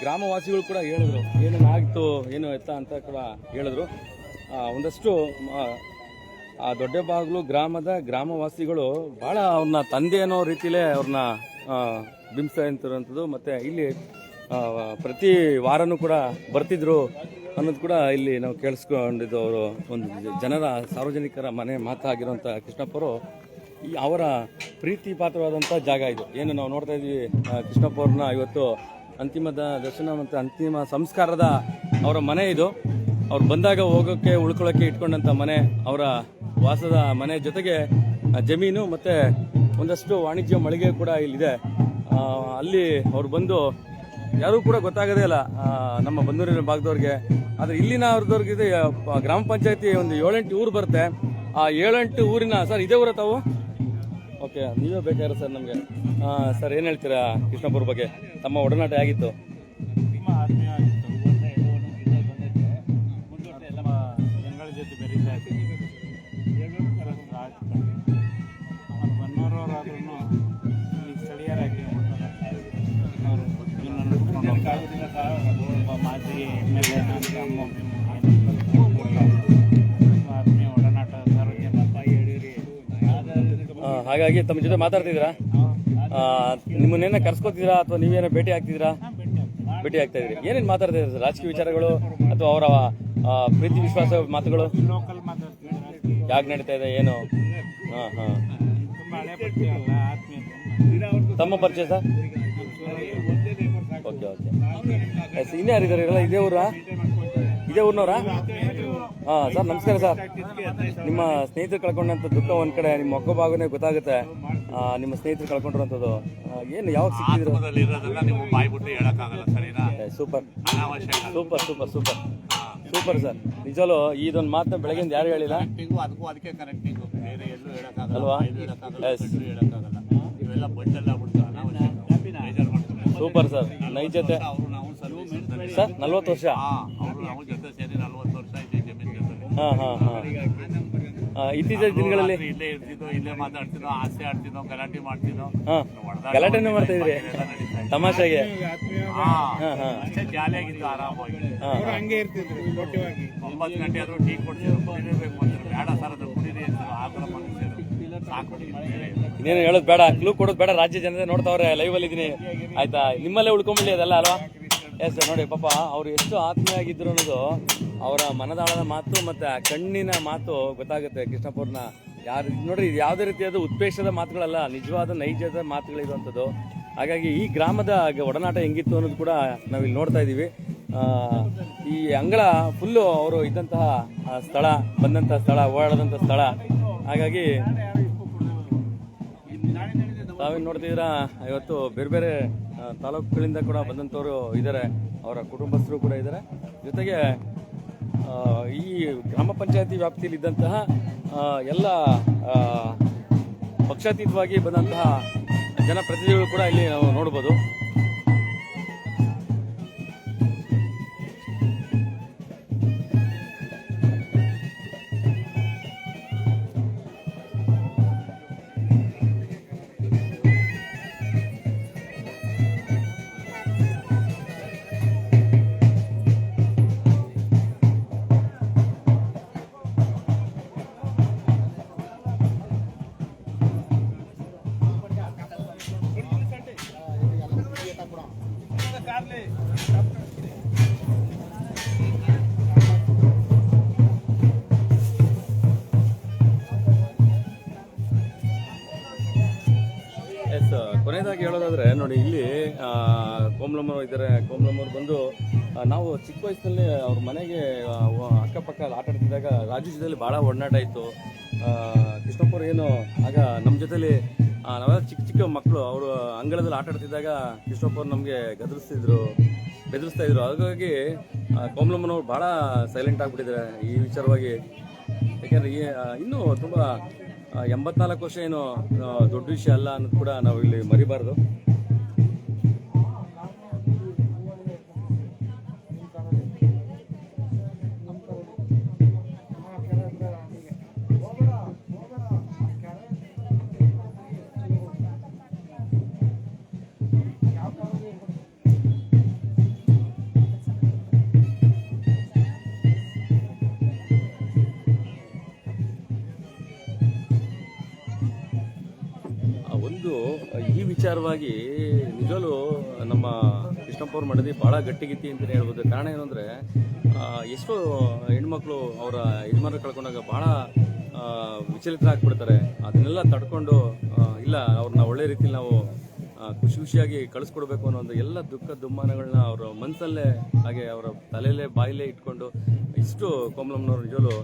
ಗ್ರಾಮವಾಸಿಗಳು ಕೂಡ ಹೇಳಿದ್ರು ಏನೇನಾಗಿತ್ತು ಏನು ಎತ್ತ ಅಂತ ಕೂಡ ಹೇಳಿದ್ರು. ಒಂದಷ್ಟು ಆ ದೊಡ್ಡಬಾಗಿಲು ಗ್ರಾಮದ ಗ್ರಾಮವಾಸಿಗಳು ಭಾಳ ಅವ್ರನ್ನ ತಂದೆ ಅನ್ನೋ ರೀತಿಯಲ್ಲೇ ಅವ್ರನ್ನ ಬಿಂಬಿಸ್ತಾ ಇರುವಂಥದ್ದು. ಮತ್ತು ಇಲ್ಲಿ ಪ್ರತಿ ವಾರನೂ ಕೂಡ ಬರ್ತಿದ್ರು ಅನ್ನೋದು ಕೂಡ ಇಲ್ಲಿ ನಾವು ಕೇಳಿಸ್ಕೊಂಡಿದ್ದು. ಅವರು ಒಂದು ಜನರ ಸಾರ್ವಜನಿಕರ ಮನೆ ಮಾತಾಗಿರುವಂಥ ಕೃಷ್ಣಪ್ಪರು ಅವರ ಪ್ರೀತಿ ಪಾತ್ರವಾದಂಥ ಜಾಗ ಇದು. ಏನು ನಾವು ನೋಡ್ತಾ ಇದ್ವಿ, ಕೃಷ್ಣಪ್ಪ ಅವ್ರನ್ನ ಇವತ್ತು ಅಂತಿಮದ ದರ್ಶನ ಮತ್ತು ಅಂತಿಮ ಸಂಸ್ಕಾರದ ಅವರ ಮನೆ ಇದು. ಅವ್ರು ಬಂದಾಗ ಹೋಗೋಕ್ಕೆ ಉಳ್ಕೊಳ್ಳೋಕ್ಕೆ ಇಟ್ಕೊಂಡಂಥ ಮನೆ, ಅವರ ವಾಸದ ಮನೆ, ಜೊತೆಗೆ ಜಮೀನು ಮತ್ತು ಒಂದಷ್ಟು ವಾಣಿಜ್ಯ ಮಳಿಗೆ ಕೂಡ ಇಲ್ಲಿದೆ. ಅಲ್ಲಿ ಅವ್ರು ಬಂದು ಯಾರೂ ಕೂಡ ಗೊತ್ತಾಗೋದೇ ಇಲ್ಲ ನಮ್ಮ ಬನ್ನೂರಿನ ಭಾಗದವ್ರಿಗೆ. ಆದರೆ ಇಲ್ಲಿನ ಅವ್ರದವ್ರಿಗೆ ಗ್ರಾಮ ಪಂಚಾಯತಿ ಒಂದು 7-8 ಊರು ಬರುತ್ತೆ. ಆ 7-8 ಊರಿನ ಸರ್ ಇದೇ ಊರ ತಾವು? ಓಕೆ, ನೀವೇ ಬೇಕಾದ್ರೆ ಸರ್ ನಮಗೆ. ಸರ್ ಏನು ಹೇಳ್ತೀರಾ ಕೃಷ್ಣಪ್ಪರ ಬಗ್ಗೆ? ತಮ್ಮ ಒಡನಾಟ ಆಗಿತ್ತು? ತುಂಬ ಆತ್ಮೀಯ ಆಗಿತ್ತು. ಜನಗಳ ಜೊತೆ ಬೆರೀತಾ ಇದ್ದೀವಿ. ಬನ್ನೂರವರಾದ್ರೂ ಇಲ್ಲಿ ಸ್ಥಳೀಯರಾಗಿ ಅವರು ಆಗೋದಿಲ್ಲ ಸಹ ಒಬ್ಬ ಮಾಜಿ MLA ಅಂತ ಆತ್ಮೀಯ ಒಡನಾಟ ಹಾಗಾಗಿ ತಮ್ಮ ಜೊತೆ ಮಾತಾಡ್ತಿದ್ದೀರಾ? ನಿಮ್ಮನ್ನೇನ ಕರ್ಸ್ಕೊತಿದ್ದೀರಾ ಅಥವಾ ನೀವೇನೋ ಭೇಟಿ ಆಗ್ತಿದ್ದೀರಾ? ಭೇಟಿ ಆಗ್ತಾ ಇದ್ದೀರಿ. ಏನೇನು ಮಾತಾಡ್ತಾ ಇದ್ದೀರಾ ಸರ್? ರಾಜಕೀಯ ವಿಚಾರಗಳು ಅಥವಾ ಅವರ ಪ್ರೀತಿ ವಿಶ್ವಾಸ ಮಾತುಗಳು ಲೋಕಲ್ ಮಾತಾಡ್ತೀವಿ. ಯಾಕೆ ನಡೀತಾ ಇದೆ ಏನು? ತುಂಬ ಹಳೆ ಪರಿಚಯ ಅಲ್ಲ, ಆತ್ಮೀಯತೆ. ತಮ್ಮ ಪರಿಚಯ ಸರ್? Okay okay. ಇನ್ನೇ ಯಾರಿದ್ದಾರೆ? ಇರಲ್ಲ ಇದೇ ಊರಾ? ಇದೇ ಊರಿನವರಾ? ಸರ್ ನಮಸ್ಕಾರ ಸರ್. ನಿಮ್ಮ ಸ್ನೇಹಿತರು ಕಳ್ಕೊಂಡಂಥ ದುಃಖ ಒಂದು ಕಡೆ, ನಿಮ್ಮ ಮೊಕ್ಕ ಭಾಗನೇ ಗೊತ್ತಾಗುತ್ತೆ. ನಿಮ್ಮ ಸ್ನೇಹಿತರು ಕಳ್ಕೊಂಡಿರೋಂಥದ್ದು ಏನು ಯಾವಾಗ ಸಿಕ್ಕಿದ್ರು? ನೀವು ಬಾಯ್ಬಿಟ್ಟು ಹೇಳಕ್ಕಾಗಲ್ಲ, ಸರಿನಾ? Super super super super. Super sir. ನಿಜವಲ್ಲೂ ಇದೊಂದು ಮಾತನ್ನ ಬೆಳಗ್ಗೆಯಿಂದ ಯಾರು ಹೇಳಿಲ್ಲ ಅದಕ್ಕೂ ಅದಕ್ಕೆ ಕನೆಕ್ಟಿಂಗು, ಬೇರೆ ಎಲ್ಲೂ ಹೇಳೋಕ್ಕಾಗಲ್ಲ, ಅಲ್ವಾ? ಹೇಳೋಕ್ಕಾಗಲ್ಲ, Yes. ಹೇಳೋಕ್ಕಾಗಲ್ಲ. ಇವೆಲ್ಲ ಬಂಡಲ್ ಆಗ್ಬಿಡ್ತು, ಬೇಜಾರು ಮಾಡ್ತಾರೆ. Super sir. ನೈಜತೆ ಅವರು ನಾವು ಸರ್ವಿಸ್ ಸರ್ 40 ವರ್ಷ. ಅವರು ನಾವು ಜೊತೆ ಸೇರಿ 40 ವರ್ಷ ಇದೆ ಜಮೀನು ಜೊತೆ. ಹಾಂ ಹಾಂ ಹಾಂ. ಇತ್ತೀಚಿನ ದಿನಗಳಲ್ಲಿ ಇಲ್ಲೇ ಇರ್ತಿದ್ದೋ, ಇಲ್ಲೇ ಮಾತಾಡ್ತಿದ್ದೋ, ಆಸೆ ಆಡ್ತಿದ್ದೋ, ಗಲಾಟೆ ಮಾಡ್ತಿದ್ದೋ, ಹಾಂ ಗಲಾಟೆನೂ ಮಾಡ್ತಾ ಇದ್ರಿ ಎಲ್ಲ ನಡೀತಾ ಇತ್ತು. ತಮಾಷೆಗೆ. ಹಾಂ, ಹಾಂ ಅಷ್ಟೇ ಜಾಲಿಯಾಗಿತ್ತು, ಆರಾಮಾಗಿ. ಹಾಂ ಹಂಗೆ ಇರ್ತಿದ್ರು ಸ್ಪೋರ್ಟಿವಾಗಿ. 9 ಗಂಟೆ ಆದರೂ ಟೀ ಕೊಡ್ತಿದ್ರು, ಕುಡಿಲೇಬೇಕು ಅಂತಾರೆ. ಬೇಡ ಸರ್ ಅದು ಕುಡೀರಿ ಅಂತಾರೆ. ಆ ಥರ ಮನುಷ್ಯರು ಸಾಕು. ಇನ್ನೇನು ಹೇಳೋದು ಬೇಡ, ಕ್ಲೂ ಕೊಡೋದು ಬೇಡ. ರಾಜ್ಯ ಜನತೆ ನೋಡ್ತಾವ್ರೆ, ಲೈವಲ್ಲಿ ಇದ್ದೀನಿ ಆಯ್ತಾ. ನಿಮ್ಮಲ್ಲೇ ಉಳ್ಕೊಂಬಿಡಿ ಅದೆಲ್ಲ ಅಲ್ವಾ? ಎಸ್ ನೋಡಿ ಪಾಪ ಅವ್ರು ಎಷ್ಟು ಆತ್ಮೀಯ ಆಗಿದ್ರು ಅನ್ನೋದು ಅವರ ಮನದಾಳದ ಮಾತು ಮತ್ತು ಆ ಕಣ್ಣಿನ ಮಾತು ಗೊತ್ತಾಗುತ್ತೆ. ಕೃಷ್ಣಪ್ಪವ್ರನ್ನ ಯಾರು ನೋಡ್ರಿ, ಇದು ಯಾವುದೇ ರೀತಿಯಾದ ಉತ್ಪ್ರೇಕ್ಷದ ಮಾತುಗಳಲ್ಲ, ನಿಜವಾದ ನೈಜದ ಮಾತುಗಳಿರುವಂಥದ್ದು. ಹಾಗಾಗಿ ಈ ಗ್ರಾಮದ ಒಡನಾಟ ಹೆಂಗಿತ್ತು ಅನ್ನೋದು ಕೂಡ ನಾವಿಲ್ಲಿ ನೋಡ್ತಾ ಇದ್ದೀವಿ. ಈ ಅಂಗಳ ಫುಲ್ಲು ಅವರು ಇದ್ದಂತಹ ಸ್ಥಳ, ಬಂದಂತಹ ಸ್ಥಳ, ಓಡಾಡದಂಥ ಸ್ಥಳ. ಹಾಗಾಗಿ ತಾವೇನು ನೋಡ್ತಿದ್ದೀರಾ, ಇವತ್ತು ಬೇರೆ ಬೇರೆ ತಾಲೂಕುಗಳಿಂದ ಕೂಡ ಬಂದಂಥವರು ಇದ್ದಾರೆ, ಅವರ ಕುಟುಂಬಸ್ಥರು ಕೂಡ ಇದ್ದಾರೆ. ಜೊತೆಗೆ ಈ ಗ್ರಾಮ ಪಂಚಾಯತಿ ವ್ಯಾಪ್ತಿಯಲ್ಲಿ ಇದ್ದಂತಹ ಎಲ್ಲ ಪಕ್ಷಾತೀತವಾಗಿ ಬಂದಂತಹ ಜನಪ್ರತಿನಿಧಿಗಳು ಕೂಡ ಇಲ್ಲಿ ನಾವು ನೋಡ್ಬೋದು. ಎಸ್, ಕೊನೆಯದಾಗಿ ಹೇಳೋದಾದ್ರೆ ನೋಡಿ, ಇಲ್ಲಿ ಕೋಮ್ಲಮ್ಮವ್ರು ಇದ್ದಾರೆ. ಕೋಮ್ಲಮ್ಮವ್ರು ಬಂದು ನಾವು ಚಿಕ್ಕ ವಯಸ್ಸಿನಲ್ಲಿ ಅವ್ರ ಮನೆಗೆ ಅಕ್ಕಪಕ್ಕ ಆಟ ಆಡ್ತಿದ್ದಾಗ ರಾಜು ಜೊತೆಲಿ ಭಾಳ ಒಡನಾಟ ಇತ್ತು. ಕೃಷ್ಣಪ್ಪವ್ರು ಏನು ಆಗ ನಮ್ಮ ಜೊತೆಲಿ ನಾವೆಲ್ಲ ಚಿಕ್ಕ ಚಿಕ್ಕ ಮಕ್ಕಳು, ಅವರು ಅಂಗಳದಲ್ಲಿ ಆಟ ಆಡ್ತಿದ್ದಾಗ ಕೃಷ್ಣಪ್ಪವ್ರು ನಮಗೆ ಬೆದರಿಸ್ತಾ ಇದ್ರು. ಹಾಗಾಗಿ ಕೋಮ್ಲಮ್ಮನವ್ರು ಭಾಳ ಸೈಲೆಂಟ್ ಆಗಿಬಿಟ್ಟಿದ್ದಾರೆ ಈ ವಿಚಾರವಾಗಿ. ಯಾಕೆಂದರೆ ಇನ್ನೂ ತುಂಬ 84 ವರ್ಷ ಏನು ದೊಡ್ಡ ವಿಷಯ ಅಲ್ಲ ಅನ್ನೋದು ಕೂಡ ನಾವು ಇಲ್ಲಿ ಮರಿಬಾರ್ದು. ಈ ವಿಚಾರವಾಗಿ ನಿಜವೂ ನಮ್ಮ ಕೃಷ್ಣಪ್ಪವ್ರ ಮಡದಿ ಭಾಳ ಗಟ್ಟಿಗಿತ್ತಿ ಅಂತಲೇ ಹೇಳ್ಬೋದು. ಕಾರಣ ಏನು ಅಂದರೆ, ಎಷ್ಟೋ ಹೆಣ್ಮಕ್ಳು ಅವರ ಯಜಮಾನ ಕಳ್ಕೊಂಡಾಗ ಭಾಳ ವಿಚಲಿತರಾಗ್ಬಿಡ್ತಾರೆ. ಅದನ್ನೆಲ್ಲ ತಡ್ಕೊಂಡು ಇಲ್ಲ ಅವ್ರನ್ನ ಒಳ್ಳೆ ರೀತಿಯಲ್ಲಿ ನಾವು ಖುಷಿ ಖುಷಿಯಾಗಿ ಕಳಿಸ್ಕೊಡ್ಬೇಕು ಅನ್ನೋ ಒಂದು ಎಲ್ಲ ದುಃಖ ದುಮ್ಮಾನಗಳನ್ನ ಅವರ ಮನಸ್ಸಲ್ಲೇ ಹಾಗೆ ಅವರ ತಲೆಯಲ್ಲೇ ಬಾಯಲ್ಲೇ ಇಟ್ಕೊಂಡು ಇಷ್ಟು ಕೋಮಲಮ್ಮನವ್ರು ನಿಜವೂ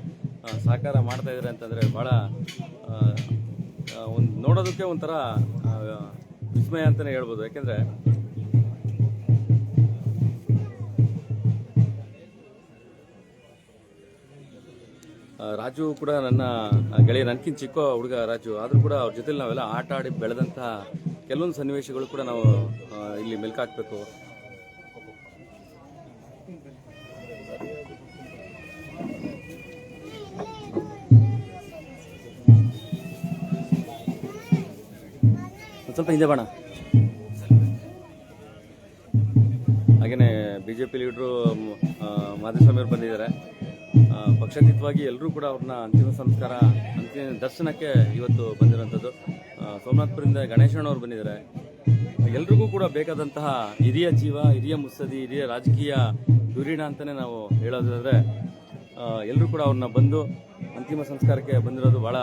ಸಹಕಾರ ಮಾಡ್ತಾ ಇದ್ದಾರೆ ಅಂತಂದರೆ ಭಾಳ ಒಂದು ನೋಡೋದಕ್ಕೆ ಒಂಥರ ವಿಸ್ಮಯ ಅಂತಲೇ ಹೇಳ್ಬೋದು. ಯಾಕೆಂದರೆ ರಾಜು ಕೂಡ ನನ್ನ ಗೆಳೆಯ, ನನಗಿಂತ ಚಿಕ್ಕ ಹುಡುಗ ರಾಜು, ಆದರೂ ಕೂಡ ಅವ್ರ ಜೊತೆಲಿ ನಾವೆಲ್ಲ ಆಟ ಆಡಿ ಬೆಳೆದಂತಹ ಕೆಲವೊಂದು ಸನ್ನಿವೇಶಗಳು ಕೂಡ ನಾವು ಇಲ್ಲಿ ಮೆಲ್ಕಾಕ್ಬೇಕು. ಸ್ವಲ್ಪ ಹಿಂದೆ ಬಾಣ. ಹಾಗೆಯೇ BJP ಲೀಡ್ರು ಮಾಧುಸ್ವಾಮಿಯವರು ಬಂದಿದ್ದಾರೆ. ಪಕ್ಷಾತೀತವಾಗಿ ಎಲ್ಲರೂ ಕೂಡ ಅವ್ರನ್ನ ಅಂತಿಮ ಸಂಸ್ಕಾರ, ಅಂತಿಮ ದರ್ಶನಕ್ಕೆ ಇವತ್ತು ಬಂದಿರೋಂಥದ್ದು. ಸೋಮನಾಥ್ಪುರದಿಂದ ಗಣೇಶಣ್ಣವ್ರು ಬಂದಿದ್ದಾರೆ. ಎಲ್ರಿಗೂ ಕೂಡ ಬೇಕಾದಂತಹ ಹಿರಿಯ ಜೀವ, ಹಿರಿಯ ಮುತ್ಸದಿ, ಹಿರಿಯ ರಾಜಕೀಯ ಧುರೀಣ ಅಂತಲೇ ನಾವು ಹೇಳೋದಾದರೆ ಎಲ್ಲರೂ ಕೂಡ ಅವ್ರನ್ನ ಬಂದು ಅಂತಿಮ ಸಂಸ್ಕಾರಕ್ಕೆ ಬಂದಿರೋದು ಭಾಳ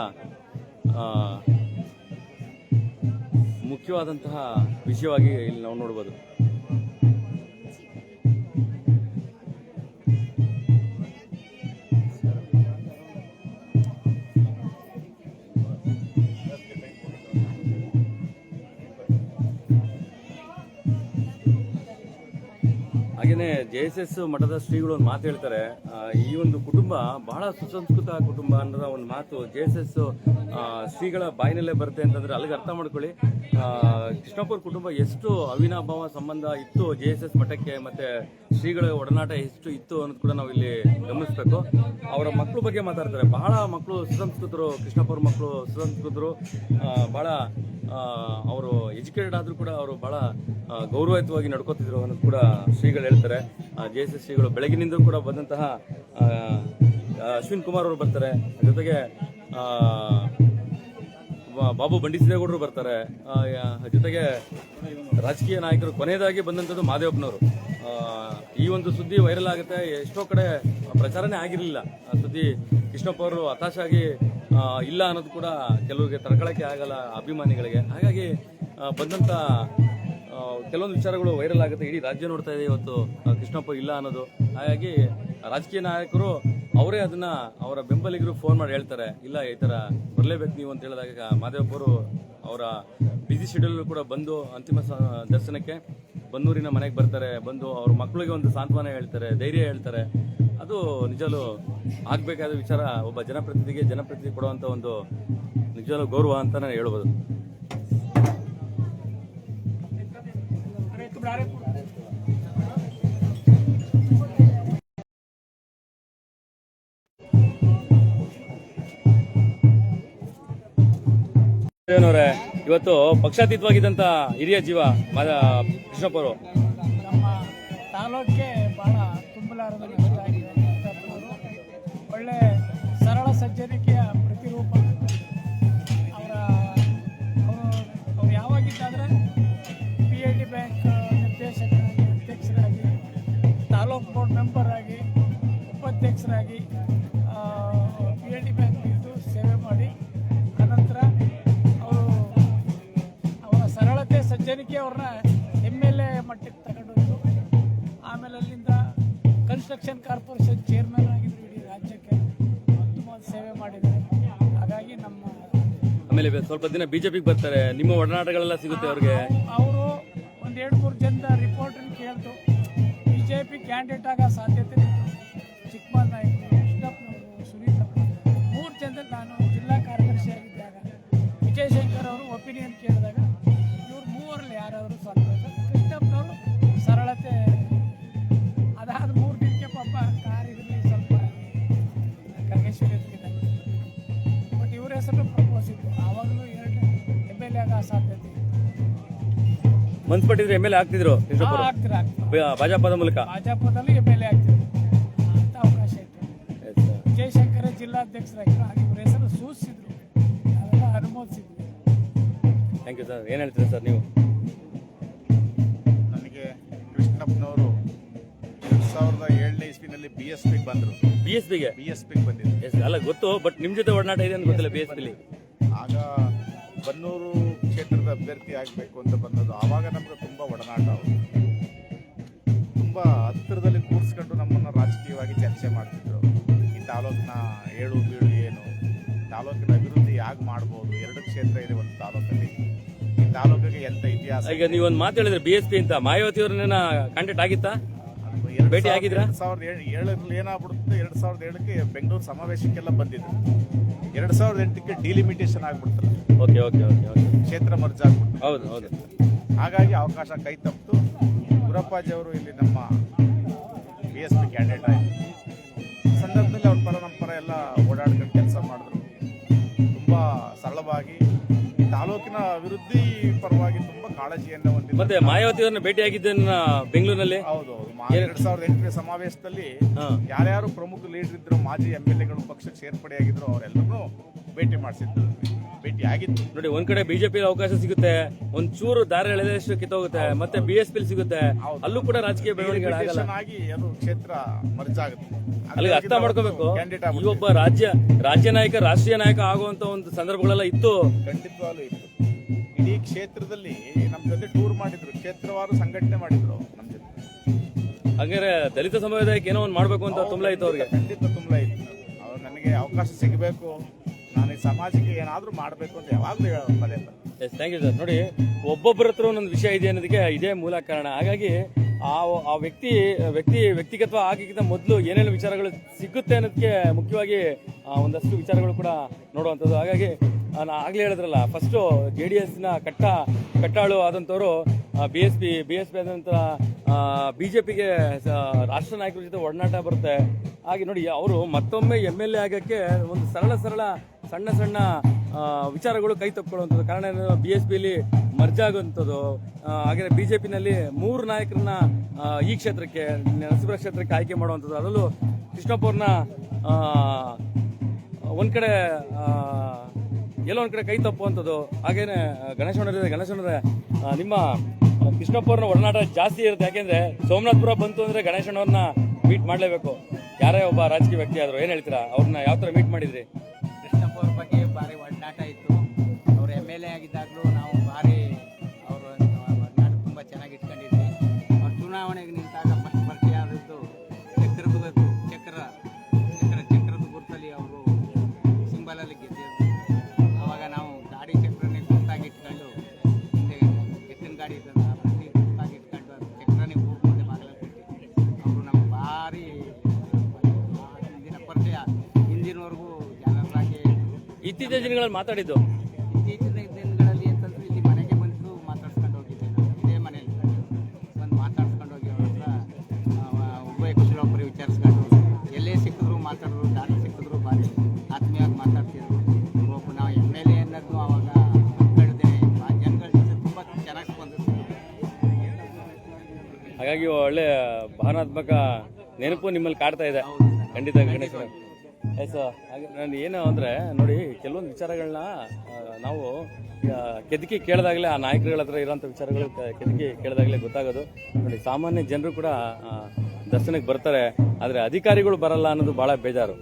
ಮುಖ್ಯವಾದಂತಹ ವಿಷಯವಾಗಿ ಇಲ್ಲಿ ನಾವು ನೋಡ್ಬೋದು. ಹಾಗೇನೆ JSS ಮಠದ ಶ್ರೀಗಳು ಒಂದು ಮಾತು ಹೇಳ್ತಾರೆ, ಈ ಒಂದು ಕುಟುಂಬ ಬಹಳ ಸುಸಂಸ್ಕೃತ ಕುಟುಂಬ ಅನ್ನೋದ ಒಂದು ಮಾತು JSS ಶ್ರೀಗಳ ಬಾಯಿನಲ್ಲೇ ಬರುತ್ತೆ ಅಂತಂದ್ರೆ ಅಲ್ಲಿಗೆ ಅರ್ಥ ಮಾಡ್ಕೊಳ್ಳಿ. ಕೃಷ್ಣಪ್ಪರ ಕುಟುಂಬ ಎಷ್ಟು ಅವಿನಾಭಾವ ಸಂಬಂಧ ಇತ್ತು JSS ಮಠಕ್ಕೆ, ಮತ್ತೆ ಶ್ರೀಗಳ ಒಡನಾಟ ಎಷ್ಟು ಇತ್ತು ಅನ್ನೋದು ಕೂಡ ನಾವು ಇಲ್ಲಿ ಗಮನಿಸಬೇಕು. ಅವರ ಮಕ್ಕಳ ಬಗ್ಗೆ ಮಾತಾಡ್ತಾರೆ, ಬಹಳ ಮಕ್ಕಳು ಸುಸಂಸ್ಕೃತರು, ಕೃಷ್ಣಪ್ಪರ ಮಕ್ಕಳು ಸುಸಂಸ್ಕೃತರು, ಬಹಳ ಅವರು ಎಜುಕೇಟೆಡ್ ಆದ್ರೂ ಕೂಡ ಅವರು ಬಹಳ ಗೌರವಯುತವಾಗಿ ನಡ್ಕೋತಿದ್ರು ಅನ್ನೋದು ಕೂಡ ಶ್ರೀಗಳು ಹೇಳ್ತಾರೆ. JSS ಶ್ರೀಗಳು ಬೆಳಗಿನಿಂದ ಕೂಡ ಬಂದಂತಹ ಅಶ್ವಿನ್ ಕುಮಾರ್ ಅವರು ಬರ್ತಾರೆ, ಜೊತೆಗೆ ಬಾಬು ಬಂಡಿಸಿದೇಗೌಡರು ಬರ್ತಾರೆ, ಜೊತೆಗೆ ರಾಜಕೀಯ ನಾಯಕರು. ಕೊನೆಯದಾಗಿ ಬಂದಂಥದ್ದು ಮಾದೇವಪ್ಪನವರು. ಈ ಒಂದು ಸುದ್ದಿ ವೈರಲ್ ಆಗುತ್ತೆ, ಎಷ್ಟೋ ಕಡೆ ಪ್ರಚಾರನೇ ಆಗಿರಲಿಲ್ಲ ಸುದ್ದಿ. ಕೃಷ್ಣಪ್ಪ ಅವರು ಹತಾಶಾಗಿ ಇಲ್ಲ ಅನ್ನೋದು ಕೂಡ ಕೆಲವರಿಗೆ ತಡ್ಕೊಳಕ್ಕೆ ಆಗಲ್ಲ, ಅಭಿಮಾನಿಗಳಿಗೆ. ಹಾಗಾಗಿ ಬಂದಂಥ ಕೆಲವೊಂದು ವಿಚಾರಗಳು ವೈರಲ್ ಆಗುತ್ತೆ, ಇಡೀ ರಾಜ್ಯ ನೋಡ್ತಾ ಇದೆ ಇವತ್ತು ಕೃಷ್ಣಪ್ಪ ಇಲ್ಲ ಅನ್ನೋದು. ಹಾಗಾಗಿ ರಾಜಕೀಯ ನಾಯಕರು ಅವರೇ ಅದನ್ನ ಅವರ ಬೆಂಬಲಿಗರು ಫೋನ್ ಮಾಡಿ ಹೇಳ್ತಾರೆ, ಇಲ್ಲ ಈ ಥರ ಬರಲೇಬೇಕು ನೀವು ಅಂತ ಹೇಳಿದಾಗ ಮಾದೇವಪ್ಪರು ಅವರ ಬಿಸಿ ಶೆಡ್ಯೂಲ್ ಕೂಡ ಬಂದು ಅಂತಿಮ ದರ್ಶನಕ್ಕೆ ಬನ್ನೂರಿನ ಮನೆಗೆ ಬರ್ತಾರೆ. ಬಂದು ಅವ್ರ ಮಕ್ಕಳಿಗೆ ಒಂದು ಸಾಂತ್ವನ ಹೇಳ್ತಾರೆ, ಧೈರ್ಯ ಹೇಳ್ತಾರೆ. ಅದು ನಿಜವೂ ಆಗಬೇಕಾದ ವಿಚಾರ. ಒಬ್ಬ ಜನಪ್ರತಿನಿಧಿ ಕೊಡುವಂಥ ಒಂದು ನಿಜವೂ ಗೌರವ ಅಂತಾನೆ ಹೇಳ್ಬೋದು. ಅವರೇ, ಇವತ್ತು ಪಕ್ಷಾತೀತವಾಗಿದ್ದಂತ ಹಿರಿಯ ಜೀವ ಕೃಷ್ಣಪ್ಪ ಅವರು ನಮ್ಮ ತಾಲೂಕಿಗೆ ಬಹಳ ತುಂಬಲಾರದ ನಷ್ಟ ಆಗಿದೆ. ಕೃಷ್ಣಪ್ಪನವರು ಒಳ್ಳೆ ಸರಳ ಸಜ್ಜನಿಕೆಯ ಪ್ರತಿರೂಪ. ಅವರು ಯಾವಾಗಿದ್ದಾದರೆ PID ಬ್ಯಾಂಕ್ ನಿರ್ದೇಶಕರಾಗಿ, ಅಧ್ಯಕ್ಷರಾಗಿ, ತಾಲೂಕು ಬೋರ್ಡ್ ಮೆಂಬರ್ ಆಗಿ, ಉಪಾಧ್ಯಕ್ಷರಾಗಿ PID ಬ್ಯಾಂಕ್ ಇದ್ದು ಸೇವೆ ಮಾಡಿ ಅನಂತರ ಸರಳತೆ ಸಜ್ಜನಿಕೆ ಅವ್ರನ್ನ MLA ಮಟ್ಟಕ್ಕೆ ತಗೊಂಡೋದ್ರು. ಆಮೇಲೆ ಅಲ್ಲಿಂದ ಕನ್ಸ್ಟ್ರಕ್ಷನ್ ಕಾರ್ಪೊರೇಷನ್ ಚೇರ್ಮನ್ ಆಗಿದ್ರು. ಇಡೀ ರಾಜ್ಯಕ್ಕೆ ಉತ್ತಮವಾದ ಸೇವೆ ಮಾಡಿದ್ದಾರೆ. ಹಾಗಾಗಿ ನಮ್ಮ ಆಮೇಲೆ ಸ್ವಲ್ಪ ದಿನ ಬಿಜೆಪಿಗೆ ಬರ್ತಾರೆ, ನಿಮ್ಮ ಒಡನಾಟಗಳೆಲ್ಲ ಸಿಗುತ್ತೆ ಅವ್ರಿಗೆ. ಅವರು ಒಂದು 2-3 ಜನದ ರಿಪೋರ್ಟರ್ ಕೇಳ್ತು BJP ಕ್ಯಾಂಡಿಡೇಟ್ ಆಗೋ ಸಾಧ್ಯತೆ ಇತ್ತು. ಚಿಕ್ಕಮಂಗ್ಳೂರು ನಾಯಕರು, ಕೃಷ್ಣಪ್ಪನವರು, ಸುನೀತಪ್ಪ, 3 ಜನದಲ್ಲಿ ನಾನು ಜಿಲ್ಲಾ ಕಾರ್ಯದರ್ಶಿ ಆಗಿದ್ದಾಗ ವಿಜಯಶಂಕರ್ ಅವರು ಒಪಿನಿಯನ್ ಕೇಳಿದಾಗ ಮೂವರಲ್ಲಿ ಯಾರಾದರೂ ಸಂತೋಷ. ಕೃಷ್ಣಪ್ಪನವರು ಸರಳತೆ. ಅದಾದ 3 ದಿನಕ್ಕೆ ಪಾಪ ಕಾರಿನಲ್ಲಿ ಸ್ವಲ್ಪ ಖಗೇಶ್ವರಿ ಎತ್ತಿದ್ದಾರೆ. ಬಟ್ ಇವ್ರ ಹೆಸರು ಪ್ರಪೋಸ್ ಇತ್ತು. ಆವಾಗಲೂ 2 MLA ಆಗೋ ಸಾಧ್ಯತೆ ಇತ್ತು. ಮನ್ಸ್ಪಟ್ಟಿದ್ರೆ MLA ಆಗ್ತಿದ್ರು ಆಗ್ತಿರ ಭಾಜಪದ ಮೂಲಕ. ಭಾಜಪದಲ್ಲಿ MLA ಆಗ್ತಿದ್ರು ಅಂತ ಅವಕಾಶ ಇತ್ತು. ವಿಜಯಶಂಕರ ಜಿಲ್ಲಾಧ್ಯಕ್ಷರಾಗಿದ್ರು. ಆಗ ಇವ್ರ ಹೆಸರು ಸೂಚಿಸಿದ್ರು, ಅದೆಲ್ಲ ಅನುಮೋದಿಸಿದ್ರು. Thank you sir. ಏನು ಹೇಳ್ತೀರಾ ಸರ್ ನೀವು? ನನಗೆ ಕೃಷ್ಣಪ್ಪನವರು 2007ನೇ ಇಸ್ವಿನಲ್ಲಿ BSPಗೆ ಬಂದರು. BSPಗೆ ಬಂದಿದ್ರು. ಅಲ್ಲ ಗೊತ್ತು, ಬಟ್ ನಿಮ್ಮ ಜೊತೆ ಒಡನಾಟ ಇದೆ ಅಂತ ಗೊತ್ತಿಲ್ಲ. BSPಲಿ ಆಗ ಬನ್ನೂರು ಕ್ಷೇತ್ರದ ಅಭ್ಯರ್ಥಿ ಆಗಬೇಕು ಅಂತ ಬಂದದ್ದು. ಆವಾಗ ನಮಗೆ ತುಂಬ ಒಡನಾಟ. ಅವರು ತುಂಬ ಹತ್ತಿರದಲ್ಲಿ ಕೂರಿಸ್ಕೊಂಡು ನಮ್ಮನ್ನು ರಾಜಕೀಯವಾಗಿ ಚರ್ಚೆ ಮಾಡ್ತಿದ್ರು. ಈ ತಾಲೂಕಿನ ಏಳು ಬೀಳು ಏನು, ತಾಲೂಕಿನ ಅಭಿವೃದ್ಧಿ ಯಾಕೆ ಮಾಡ್ಬೋದು, 2 ಕ್ಷೇತ್ರ ಇದೆ ಒಂದು ತಾಲೂಕಲ್ಲಿ, ಈ ತಾಲೂಕಿಗೆ ಎಂತ ಇತಿಹಾಸ. ಈಗ ನೀವೊಂದು ಮಾತು ಹೇಳಿದ್ರೆ BSP ಅಂತ, ಮಾಯಾವತಿ ಅವ್ರನ್ನ ಕಾಂಟ್ಯಾಕ್ಟ್ ಆಗಿತ್ತಾ, ಭೇಟಿ ಆಗಿದ್ರಾ? 2007ರಲ್ಲಿ ಏನಾಗ್ಬಿಡುತ್ತೆ, 2007ಕ್ಕೆ ಬೆಂಗಳೂರು ಸಮಾವೇಶಕ್ಕೆಲ್ಲ ಬಂದಿದ್ರು. 2008ಕ್ಕೆ ಡಿಲಿಮಿಟೇಷನ್ ಆಗ್ಬಿಡ್ತಲ್ಲ, ಓಕೆ ಕ್ಷೇತ್ರ ಮರ್ಜ್ ಆಗ್ಬಿಡ್ತು. ಹೌದು. ಹಾಗಾಗಿ ಅವಕಾಶ ಕೈ ತಪ್ಪಿತು. ಗುರಪ್ಪಾಜಿ ಅವರು ಇಲ್ಲಿ ನಮ್ಮ BSP ಕ್ಯಾಂಡಿಡೇಟ್ ಆಯಿತು. ಸಂದರ್ಭದಲ್ಲಿ ಅವ್ರ ಪರ ನಮ್ಮ ಪರ ಎಲ್ಲ ಓಡಾಡ್ಕೊಂಡು ಕೆಲಸ ಮಾಡಿದ್ರು. ತುಂಬ ಸರಳವಾಗಿ ತಾಲೂಕಿನ ಅಭಿವೃದ್ಧಿ ಪರವಾಗಿ ತುಂಬಾ ಕಾಳಜಿಯನ್ನು ಹೊಂದಿದ್ರು. ಮತ್ತೆ ಮಾಯಾವತಿ ಅವ್ರನ್ನ ಭೇಟಿ ಆಗಿದ್ದೇನೆ ಬೆಂಗಳೂರಿನಲ್ಲಿ. ಹೌದು, 2008ನೇ ಸಮಾವೇಶದಲ್ಲಿ ಯಾರ್ಯಾರು ಪ್ರಮುಖ ಲೀಡರ್ ಇದ್ರು, ಮಾಜಿ MLAಗಳು ಪಕ್ಷಕ್ಕೆ ಸೇರ್ಪಡೆಯಾಗಿದ್ರು, ಅವರೆಲ್ಲರೂ ಭೇಟಿ ಮಾಡಿಸಿದ್ರು, ಭೇಟಿ ಆಗಿತ್ತು. ನೋಡಿ, ಒಂದ್ ಕಡೆ ಬಿಜೆಪಿ ಅವಕಾಶ ಸಿಗುತ್ತೆ, ಒಂದ್ ಚೂರು ದಾರಿ ಎಳೆದಷ್ಟು ಕಿತ್ತೋಗುತ್ತೆ, ಮತ್ತೆ BSP ಸಿಗುತ್ತೆ, ಅಲ್ಲೂ ಕೂಡ ರಾಜಕೀಯ ಬೆಳವಣಿಗೆಗಳಾಗಲ್ಲ. ಆಗಿ ಅದು ಕ್ಷೇತ್ರ ಮರ್ಜ್ ಆಗುತ್ತೆ. ಅಲ್ಲಿಗೆ ಅರ್ಥ ಮಾಡ್ಕೋಬೇಕು, ಈ ಒಬ್ಬ ರಾಜ್ಯ ನಾಯಕ, ರಾಷ್ಟ್ರೀಯ ನಾಯಕ ಆಗುವಂತ ಒಂದು ಸಂದರ್ಭಗಳೆಲ್ಲ ಇತ್ತು. ಖಂಡಿತವಾಗ್ಲೂ ಇತ್ತು. ಇಡೀ ಕ್ಷೇತ್ರದಲ್ಲಿ ನಮ್ಮ ಜೊತೆ ಟೂರ್ ಮಾಡಿದ್ರು, ಕ್ಷೇತ್ರವಾರು ಸಂಘಟನೆ ಮಾಡಿದ್ರು ನಮ್ಮ ಜೊತೆ. ಹಾಗಾದ್ರೆ ದಲಿತ ಸಮುದಾಯಕ್ಕೆ ಏನೋ ಒಂದು ಮಾಡ್ಬೇಕು ಅಂತ ತುಂಬಲ ಇತ್ತು ಅವ್ರಿಗೆ. ಖಂಡಿತ ತುಂಬಲ ಇತ್ತು. ಅವ್ರು ನನಗೆ ಅವಕಾಶ ಸಿಗಬೇಕು, ನಾನು ಈ ಸಮಾಜಕ್ಕೆ ಏನಾದರೂ ಮಾಡಬೇಕು ಅಂತ ಯಾವಾಗಲೂ ಹೇಳೋದು ಪದೇ ಪದೇ. Thank you sir. ನೋಡಿ, ಒಬ್ಬೊಬ್ಬರ ಹತ್ರ ಒಂದೊಂದು ವಿಷಯ ಇದೆ ಅನ್ನೋದಕ್ಕೆ ಇದೇ ಮೂಲ ಕಾರಣ. ಹಾಗಾಗಿ ಆ ವ್ಯಕ್ತಿಗತ ಆಗಿಕ್ಕಿಂತ ಮೊದಲು ಏನೇನು ವಿಚಾರಗಳು ಸಿಗುತ್ತೆ ಅನ್ನೋದಕ್ಕೆ ಮುಖ್ಯವಾಗಿ ಒಂದಷ್ಟು ವಿಚಾರಗಳು ಕೂಡ ನೋಡುವಂಥದ್ದು. ಹಾಗಾಗಿ ನಾನು ಆಗಲೇ ಹೇಳಿದ್ರಲ್ಲ, ಫಸ್ಟು JDSನ ಕಟ್ಟಾಳು ಆದಂಥವ್ರು ಬಿ ಎಸ್ ಪಿ ಆದಂಥ BJPಗೆ ರಾಷ್ಟ್ರ ನಾಯಕರ ಜೊತೆ ಒಡನಾಟ ಬರುತ್ತೆ. ಹಾಗೆ ನೋಡಿ, ಅವರು ಮತ್ತೊಮ್ಮೆ MLA ಆಗೋಕ್ಕೆ ಒಂದು ಸರಳ ಸಣ್ಣ ವಿಚಾರಗಳು ಕೈ ತಪ್ಪಿಕೊಳ್ಳುವಂಥದ್ದು. ಕಾರಣ ಏನು, BSPಯಲ್ಲಿ ಮರ್ಜ್ ಆಗುವಂಥದ್ದು. ಹಾಗೆ BJPನಲ್ಲಿ 3 ನಾಯಕರನ್ನ ಈ ಕ್ಷೇತ್ರಕ್ಕೆ, ನರಸೀಪುರ ಕ್ಷೇತ್ರಕ್ಕೆ ಆಯ್ಕೆ ಮಾಡುವಂಥದ್ದು. ಅದರಲ್ಲೂ ಕೃಷ್ಣಪ್ಪವ್ರನ್ನ ಒಂದ್ ಕಡೆ ಎಲ್ಲೋ ಒಂದ್ ಕಡೆ ಕೈ ತಪ್ಪುವಂಥದ್ದು. ಹಾಗೇನೆ ಗಣೇಶಣ್ಣವ್ರೆ ನಿಮ್ಮ ಕೃಷ್ಣಪ್ಪವ್ರನ್ನ ಒಡನಾಟ ಜಾಸ್ತಿ ಇರುತ್ತೆ. ಯಾಕೆಂದ್ರೆ ಸೋಮನಾಥ್ಪುರ ಬಂತು ಅಂದ್ರೆ ಗಣೇಶಣ್ಣವ್ರನ್ನ ಮೀಟ್ ಮಾಡಲೇಬೇಕು. ಯಾರೇ ಒಬ್ಬ ರಾಜಕೀಯ ವ್ಯಕ್ತಿ ಆದ್ರು, ಏನ್ ಹೇಳ್ತೀರಾ? ಅವ್ರನ್ನ ಯಾವ ತರ ಮೀಟ್ ಮಾಡಿದ್ರಿ? ಕೃಷ್ಣಪ್ಪ ಅವ್ರ ಬಗ್ಗೆ ಭಾರಿ ಒಡನಾಟ ಇತ್ತು. ಅವರು MLA ಆಗಿದ್ದಾಗಲೂ ನಾವು ಭಾರಿ ಅವರ ಒಡನಾಟ ತುಂಬ ಚೆನ್ನಾಗಿ ಇಟ್ಕೊಂಡಿದ್ವಿ. ಅವ್ರು ಚುನಾವಣೆಗೆ ನಿಂತಾಗ ಫಸ್ಟ್ ಪರಿಚಯ ಆದದ್ದು ಚಕ್ರದ ಗುರುತಲ್ಲಿ ಅವರು ಸಿಂಬಲಲ್ಲಿ ಗೆದ್ದಿದ್ದು. ಆವಾಗ ನಾವು ಗಾಡಿ ಚಕ್ರನೇ ಗುರುತಾಗಿ ಇಟ್ಕೊಂಡು, ಹಿಂದೆ ಎತ್ತಿನ ಗಾಡಿ ಇದ್ದಲ್ಲ ಪ್ರತಿ ಗುರುತಾಗಿ ಇಟ್ಕೊಂಡು ಅದು ಚಕ್ರನೇ ಊರ್ಕೊಂಡೆ ಬಾಗಿಲಲ್ಲಿ ಬಿಟ್ಟಿದ್ವಿ. ಅವರು ನಮ್ಗೆ ಭಾರಿ ಹಿಂದಿನ ಪರಿಚಯ, ಹಿಂದಿನವರೆಗೂ ಜನರಾಗಿ. ಇತ್ತೀಚಿನ ದಿನಗಳಲ್ಲಿ ಮಾತಾಡಿದ್ದು, ಇತ್ತೀಚಿನ ದಿನಗಳಲ್ಲಿ ಅಂತಂದ್ರೆ ಇಲ್ಲಿ ಮನೆಗೆ ಬಂದು ಮಾತಾಡ್ಸ್ಕೊಂಡು ಹೋಗಿದ್ದೆ. ಇದೇ ಮನೇಲಿ ಬಂದು ಮಾತಾಡ್ಸ್ಕೊಂಡು ಹೋಗಿ ಅವ್ರ ಹತ್ರ ಉಭಯ ಕುಶಲೊಬ್ಬರು ವಿಚಾರಿಸ್ಕೊಂಡು, ಎಲ್ಲೇ ಸಿಕ್ಕಿದ್ರು ಮಾತಾಡಿದ್ರು, ದಾರಿ ಸಿಕ್ಕಿದ್ರು ಭಾರಿ ಆತ್ಮೀಯವಾಗಿ ಮಾತಾಡ್ತಿದ್ರು. ಒಬ್ಬ ನಾವು MLA ಅನ್ನೋದು ಅವಾಗ ಅಂದ್ಕೊಂಡಿದ್ದೆ, ಜನಗಳ ಜೊತೆ ತುಂಬ ಚೆನ್ನಾಗಿ ಸ್ಪಂದಿಸ್ತಿದ್ರು. ಹಾಗಾಗಿ ಒಳ್ಳೆ ಭಾವನಾತ್ಮಕ ನೆನಪು ನಿಮ್ಮಲ್ಲಿ ಕಾಡ್ತಾ ಇದೆ. ಖಂಡಿತ ಗಣೇಶ. ಹಾಗೆ ನಾನು ಏನು ಅಂದರೆ ನೋಡಿ, ಕೆಲವೊಂದು ವಿಚಾರಗಳನ್ನ ನಾವು ಕೆದಕಿ ಕೇಳಿದಾಗಲೇ, ಆ ನಾಯಕರುಗಳ ಹತ್ರ ಇರೋಂಥ ವಿಚಾರಗಳು ಕೆದಕಿ ಕೇಳಿದಾಗಲೇ ಗೊತ್ತಾಗೋದು. ನೋಡಿ, ಸಾಮಾನ್ಯ ಜನರು ಕೂಡ ದರ್ಶನಕ್ಕೆ ಬರ್ತಾರೆ, ಆದರೆ ಅಧಿಕಾರಿಗಳು ಬರಲ್ಲ ಅನ್ನೋದು ಭಾಳ ಬೇಜಾರು.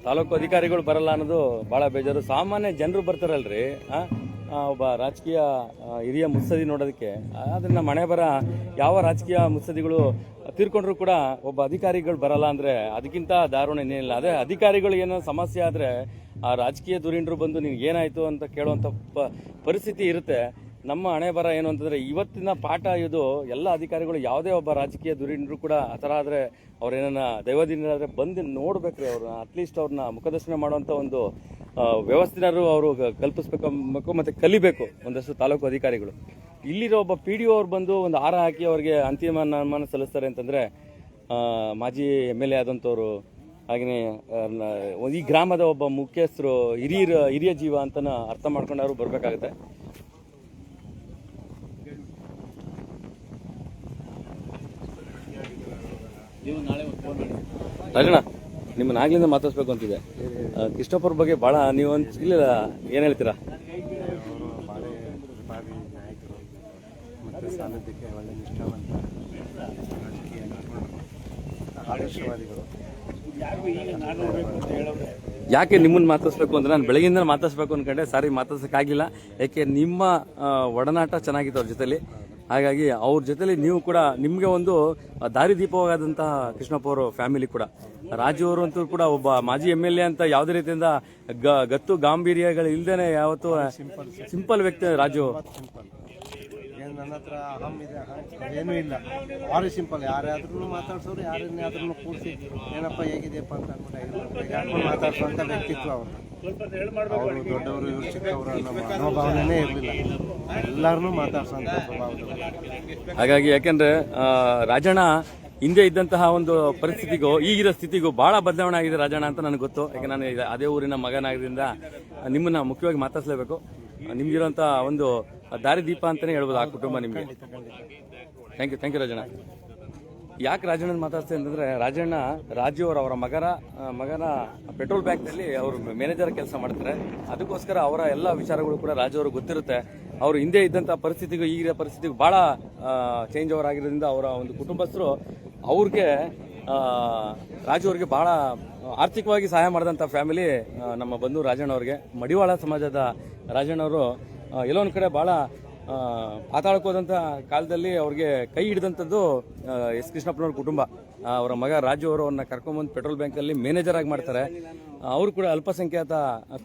ತಾಲೂಕು ಅಧಿಕಾರಿಗಳು ಬರಲ್ಲ ಅನ್ನೋದು ಭಾಳ ಬೇಜಾರು. ಸಾಮಾನ್ಯ ಜನರು ಬರ್ತಾರಲ್ರಿ, ಒಬ್ಬ ರಾಜಕೀಯ ಹಿರಿಯ ಮುತ್ಸದಿ ನೋಡೋದಕ್ಕೆ. ಆದರೆ ನಮ್ಮ ಹಣೆ ಬರ, ಯಾವ ರಾಜಕೀಯ ಮುತ್ಸದಿಗಳು ತೀರ್ಕೊಂಡ್ರು ಕೂಡ ಒಬ್ಬ ಅಧಿಕಾರಿಗಳು ಬರಲ್ಲ ಅಂದರೆ ಅದಕ್ಕಿಂತ ದಾರುಣ ಇನ್ನೇನಿಲ್ಲ. ಅದೇ ಅಧಿಕಾರಿಗಳು ಏನೋ ಸಮಸ್ಯೆ ಆದರೆ ಆ ರಾಜಕೀಯ ಧುರೀಣರು ಬಂದು ನಿನ್ಗೆ ಏನಾಯಿತು ಅಂತ ಕೇಳುವಂಥ ಪರಿಸ್ಥಿತಿ ಇರುತ್ತೆ. ನಮ್ಮ ಹಣೆ ಬರ ಏನು ಅಂತಂದರೆ, ಇವತ್ತಿನ ಪಾಠ ಇದು. ಎಲ್ಲ ಅಧಿಕಾರಿಗಳು, ಯಾವುದೇ ಒಬ್ಬ ರಾಜಕೀಯ ಧುರೀಣರು ಕೂಡ ಆ ಥರ ಆದರೆ ಅವ್ರೇನ ದೈವದಿಂದಾದರೆ ಬಂದು ನೋಡ್ಬೇಕ್ರಿ. ಅವ್ರನ್ನ ಅಟ್ಲೀಸ್ಟ್ ಅವ್ರನ್ನ ಮುಖದರ್ಶನ ಮಾಡುವಂಥ ಒಂದು ವ್ಯವಸ್ಥೆನಾದ್ರು ಅವರು ಕಲ್ಪಿಸ್ಬೇಕು ಮತ್ತು ಕಲಿಬೇಕು ಒಂದಷ್ಟು ತಾಲೂಕು ಅಧಿಕಾರಿಗಳು. ಇಲ್ಲಿರೋ ಒಬ್ಬ PDO ಅವ್ರು ಬಂದು ಒಂದು ಹಾರ ಹಾಕಿ ಅವ್ರಿಗೆ ಅಂತಿಮ ಸನ್ಮಾನ ಸಲ್ಲಿಸ್ತಾರೆ ಅಂತಂದರೆ, ಮಾಜಿ MLA ಆದಂಥವ್ರು, ಹಾಗೆಯೇ ಈ ಗ್ರಾಮದ ಒಬ್ಬ ಮುಖ್ಯಸ್ಥರು, ಹಿರಿಯ ಜೀವ ಅಂತ ಅರ್ಥ ಮಾಡ್ಕೊಂಡು ಅವರು ಬರಬೇಕಾಗುತ್ತೆ. ರಾಜಣ್ಣ, ನಿಮ್ಮನ್ನ ಆಗ್ಲಿಂದ ಮಾತಾಡ್ಸ್ಬೇಕು ಅಂತಿದೆ. ಕೃಷ್ಣಪ್ಪವ್ರ ಬಗ್ಗೆ ಭಾಳ ನೀವು ಇಲ್ಲ, ಏನು ಹೇಳ್ತೀರಾ? ಮತ್ತು ಸಾನ್ನಿಧ್ಯಕ್ಕೆ ಒಳ್ಳೆ ನಿಷ್ಠಾವಂತ ರಾಜಕೀಯ ಆದರ್ಶವಾದಿಗಳು. ಯಾಕೆ ನಿಮ್ಮನ್ನು ಮಾತಾಡ್ಸ್ಬೇಕು ಅಂದ್ರೆ, ನಾನು ಬೆಳಗಿಂದ ಮಾತಾಡ್ಸ್ಬೇಕು ಅನ್ಕೊಂಡೆ, ಸಾರಿ ಮಾತಾಡ್ಸೋಕ್ಕಾಗಲಿಲ್ಲ. ಯಾಕೆ ನಿಮ್ಮ ಒಡನಾಟ ಚೆನ್ನಾಗಿತ್ತು ಅವ್ರ ಜೊತೆಲಿ. ಹಾಗಾಗಿ ಅವ್ರ ಜೊತೆಲಿ ನೀವು ಕೂಡ, ನಿಮಗೆ ಒಂದು ದಾರಿದೀಪವಾದಂತಹ ಕೃಷ್ಣಪ್ಪ ಅವರು ಫ್ಯಾಮಿಲಿ ಕೂಡ. ರಾಜು ಅವರು ಅಂತೂ ಕೂಡ ಒಬ್ಬ ಮಾಜಿ MLA ಅಂತ ಯಾವುದೇ ರೀತಿಯಿಂದ ಗತ್ತು ಗಾಂಭೀರ್ಯಗಳು ಇಲ್ದೇನೆ ಯಾವತ್ತೂ ಸಿಂಪಲ್ ವ್ಯಕ್ತಿ ರಾಜು. ಏನು ನನ್ನ ಹತ್ರ ಅಹಂ ಇದೆ, ಏನೂ ಇಲ್ಲ, ಭಾರಿ ಸಿಂಪಲ್. ಯಾರ್ಯಾದ್ರೂ ಮಾತಾಡ್ಸೋರು, ಯಾರನ್ನಾದ್ರೂ ಕೂರಿಸಿ ಏನಪ್ಪ ಹೇಗಿದೆಯಪ್ಪ ಅಂತ ಅಂದ್ಬಿಟ್ಟು ಮಾತಾಡ್ಸೋಂಥ ವ್ಯಕ್ತಿತ್ವ ಅವರು. ಅವರು ದೊಡ್ಡವರು, ಇವರು ಚಿಕ್ಕವರು ಅನ್ನೋ ಮನೋಭಾವನೆ ಇರಲಿಲ್ಲ. ಎಲ್ಲರನ್ನೂ ಮಾತಾಡ್ಸೋಂಥ ಸ್ವಭಾವದವರು. ಹಾಗಾಗಿ ಯಾಕೆಂದ್ರೆ ರಾಜಣ್ಣ ಹಿಂದೆ ಇದ್ದಂತಹ ಒಂದು ಪರಿಸ್ಥಿತಿಗೂ ಈಗಿರೋ ಸ್ಥಿತಿಗೂ ಬಹಳ ಬದಲಾವಣೆ ಆಗಿದೆ ರಾಜಣ್ಣ ಅಂತ ನನಗೆ ಗೊತ್ತು. ಯಾಕೆ ನಾನು ಅದೇ ಊರಿನ ಮಗನಾಗಿದ್ದರಿಂದ ನಿಮ್ಮನ್ನ ಮುಖ್ಯವಾಗಿ ಮಾತಾಡ್ಸಲೇಬೇಕು. ನಿಮ್ಗಿರುವಂತಹ ಒಂದು ದಾರಿದೀಪ ಅಂತಾನೆ ಹೇಳ್ಬೋದು ಆ ಕುಟುಂಬ ನಿಮಗೆ. Thank you Rajanna. ಯಾಕೆ ರಾಜಣ್ಣ ಮಾತಾಡ್ತೇನೆ ಅಂತಂದ್ರೆ, ರಾಜು ಅವರ ಮಗನ ಪೆಟ್ರೋಲ್ ಬ್ಯಾಂಕ್ನಲ್ಲಿ ಅವರು ಮ್ಯಾನೇಜರ್ ಕೆಲಸ ಮಾಡ್ತಾರೆ. ಅದಕ್ಕೋಸ್ಕರ ಅವರ ಎಲ್ಲ ವಿಚಾರಗಳು ಕೂಡ ರಾಜು ಅವ್ರಿಗೆ ಗೊತ್ತಿರುತ್ತೆ. ಅವರು ಹಿಂದೆ ಇದ್ದಂಥ ಪರಿಸ್ಥಿತಿಗೂ ಈಗಿನ ಪರಿಸ್ಥಿತಿಗೂ ಭಾಳ ಚೇಂಜ್ ಓವರ್ ಆಗಿರೋದ್ರಿಂದ ಅವರ ಒಂದು ಕುಟುಂಬಸ್ಥರು ಅವ್ರಿಗೆ ರಾಜು ಅವ್ರಿಗೆ ಭಾಳ ಆರ್ಥಿಕವಾಗಿ ಸಹಾಯ ಮಾಡಿದಂಥ ಫ್ಯಾಮಿಲಿ ನಮ್ಮ ಬಂಧು ರಾಜಣ್ಣ ಅವ್ರಿಗೆ. ಮಡಿವಾಳ ಸಮಾಜದ ರಾಜಣ್ಣವರು ಎಲ್ಲೋ ಒಂದು ಕಡೆ ಭಾಳ ಪಾತಾಳಕ್ಕೆ ಹೋದಂಥ ಕಾಲದಲ್ಲಿ ಅವ್ರಿಗೆ ಕೈ ಹಿಡಿದಂಥದ್ದು ಎಸ್ ಕೃಷ್ಣಪ್ಪನವ್ರ ಕುಟುಂಬ. ಅವರ ಮಗ ರಾಜು ಅವರು ಅವ್ರನ್ನ ಕರ್ಕೊಂಬಂದು ಪೆಟ್ರೋಲ್ ಬ್ಯಾಂಕಲ್ಲಿ ಮ್ಯಾನೇಜರ್ ಆಗಿ ಮಾಡ್ತಾರೆ. ಅವರು ಕೂಡ ಅಲ್ಪಸಂಖ್ಯಾತ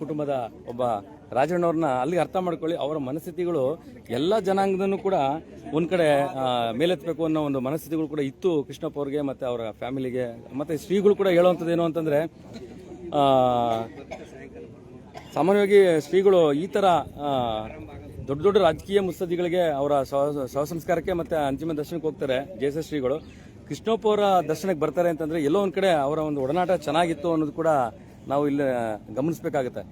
ಕುಟುಂಬದ ಒಬ್ಬ ರಾಜಣ್ಣವ್ರನ್ನ ಅಲ್ಲಿಗೆ ಅರ್ಥ ಮಾಡ್ಕೊಳ್ಳಿ. ಅವರ ಮನಸ್ಥಿತಿಗಳು ಎಲ್ಲ ಜನಾಂಗದನ್ನು ಕೂಡ ಒಂದು ಕಡೆ ಮೇಲೆತ್ತಬೇಕು ಅನ್ನೋ ಒಂದು ಮನಸ್ಥಿತಿಗಳು ಕೂಡ ಇತ್ತು ಕೃಷ್ಣಪ್ಪ ಅವ್ರಿಗೆ ಮತ್ತು ಅವರ ಫ್ಯಾಮಿಲಿಗೆ. ಮತ್ತು ಶ್ರೀಗಳು ಕೂಡ ಹೇಳುವಂಥದ್ದು ಏನು ಅಂತಂದರೆ, ಸಾಮಾನ್ಯವಾಗಿ ಶ್ರೀಗಳು ಈ ಥರ ದೊಡ್ಡ ದೊಡ್ಡ ರಾಜಕೀಯ ಮುತ್ಸದ್ದಿಗಳಿಗೆ ಅವರ ಶವಸಂಸ್ಕಾರಕ್ಕೆ ಮತ್ತು ಅಂತಿಮ ದರ್ಶನಕ್ಕೆ ಹೋಗ್ತಾರೆ ಜೆಎಸ್ಎಸ್ ಶ್ರೀಗಳು. ಕೃಷ್ಣಪ್ಪ ಅವರ ದರ್ಶನಕ್ಕೆ ಬರ್ತಾರೆ ಅಂತಂದರೆ ಎಲ್ಲೋ ಒಂದು ಕಡೆ ಅವರ ಒಂದು ಒಡನಾಟ ಚೆನ್ನಾಗಿತ್ತು ಅನ್ನೋದು ಕೂಡ ನಾವು ಇಲ್ಲಿ ಗಮನಿಸಬೇಕಾಗುತ್ತೆ.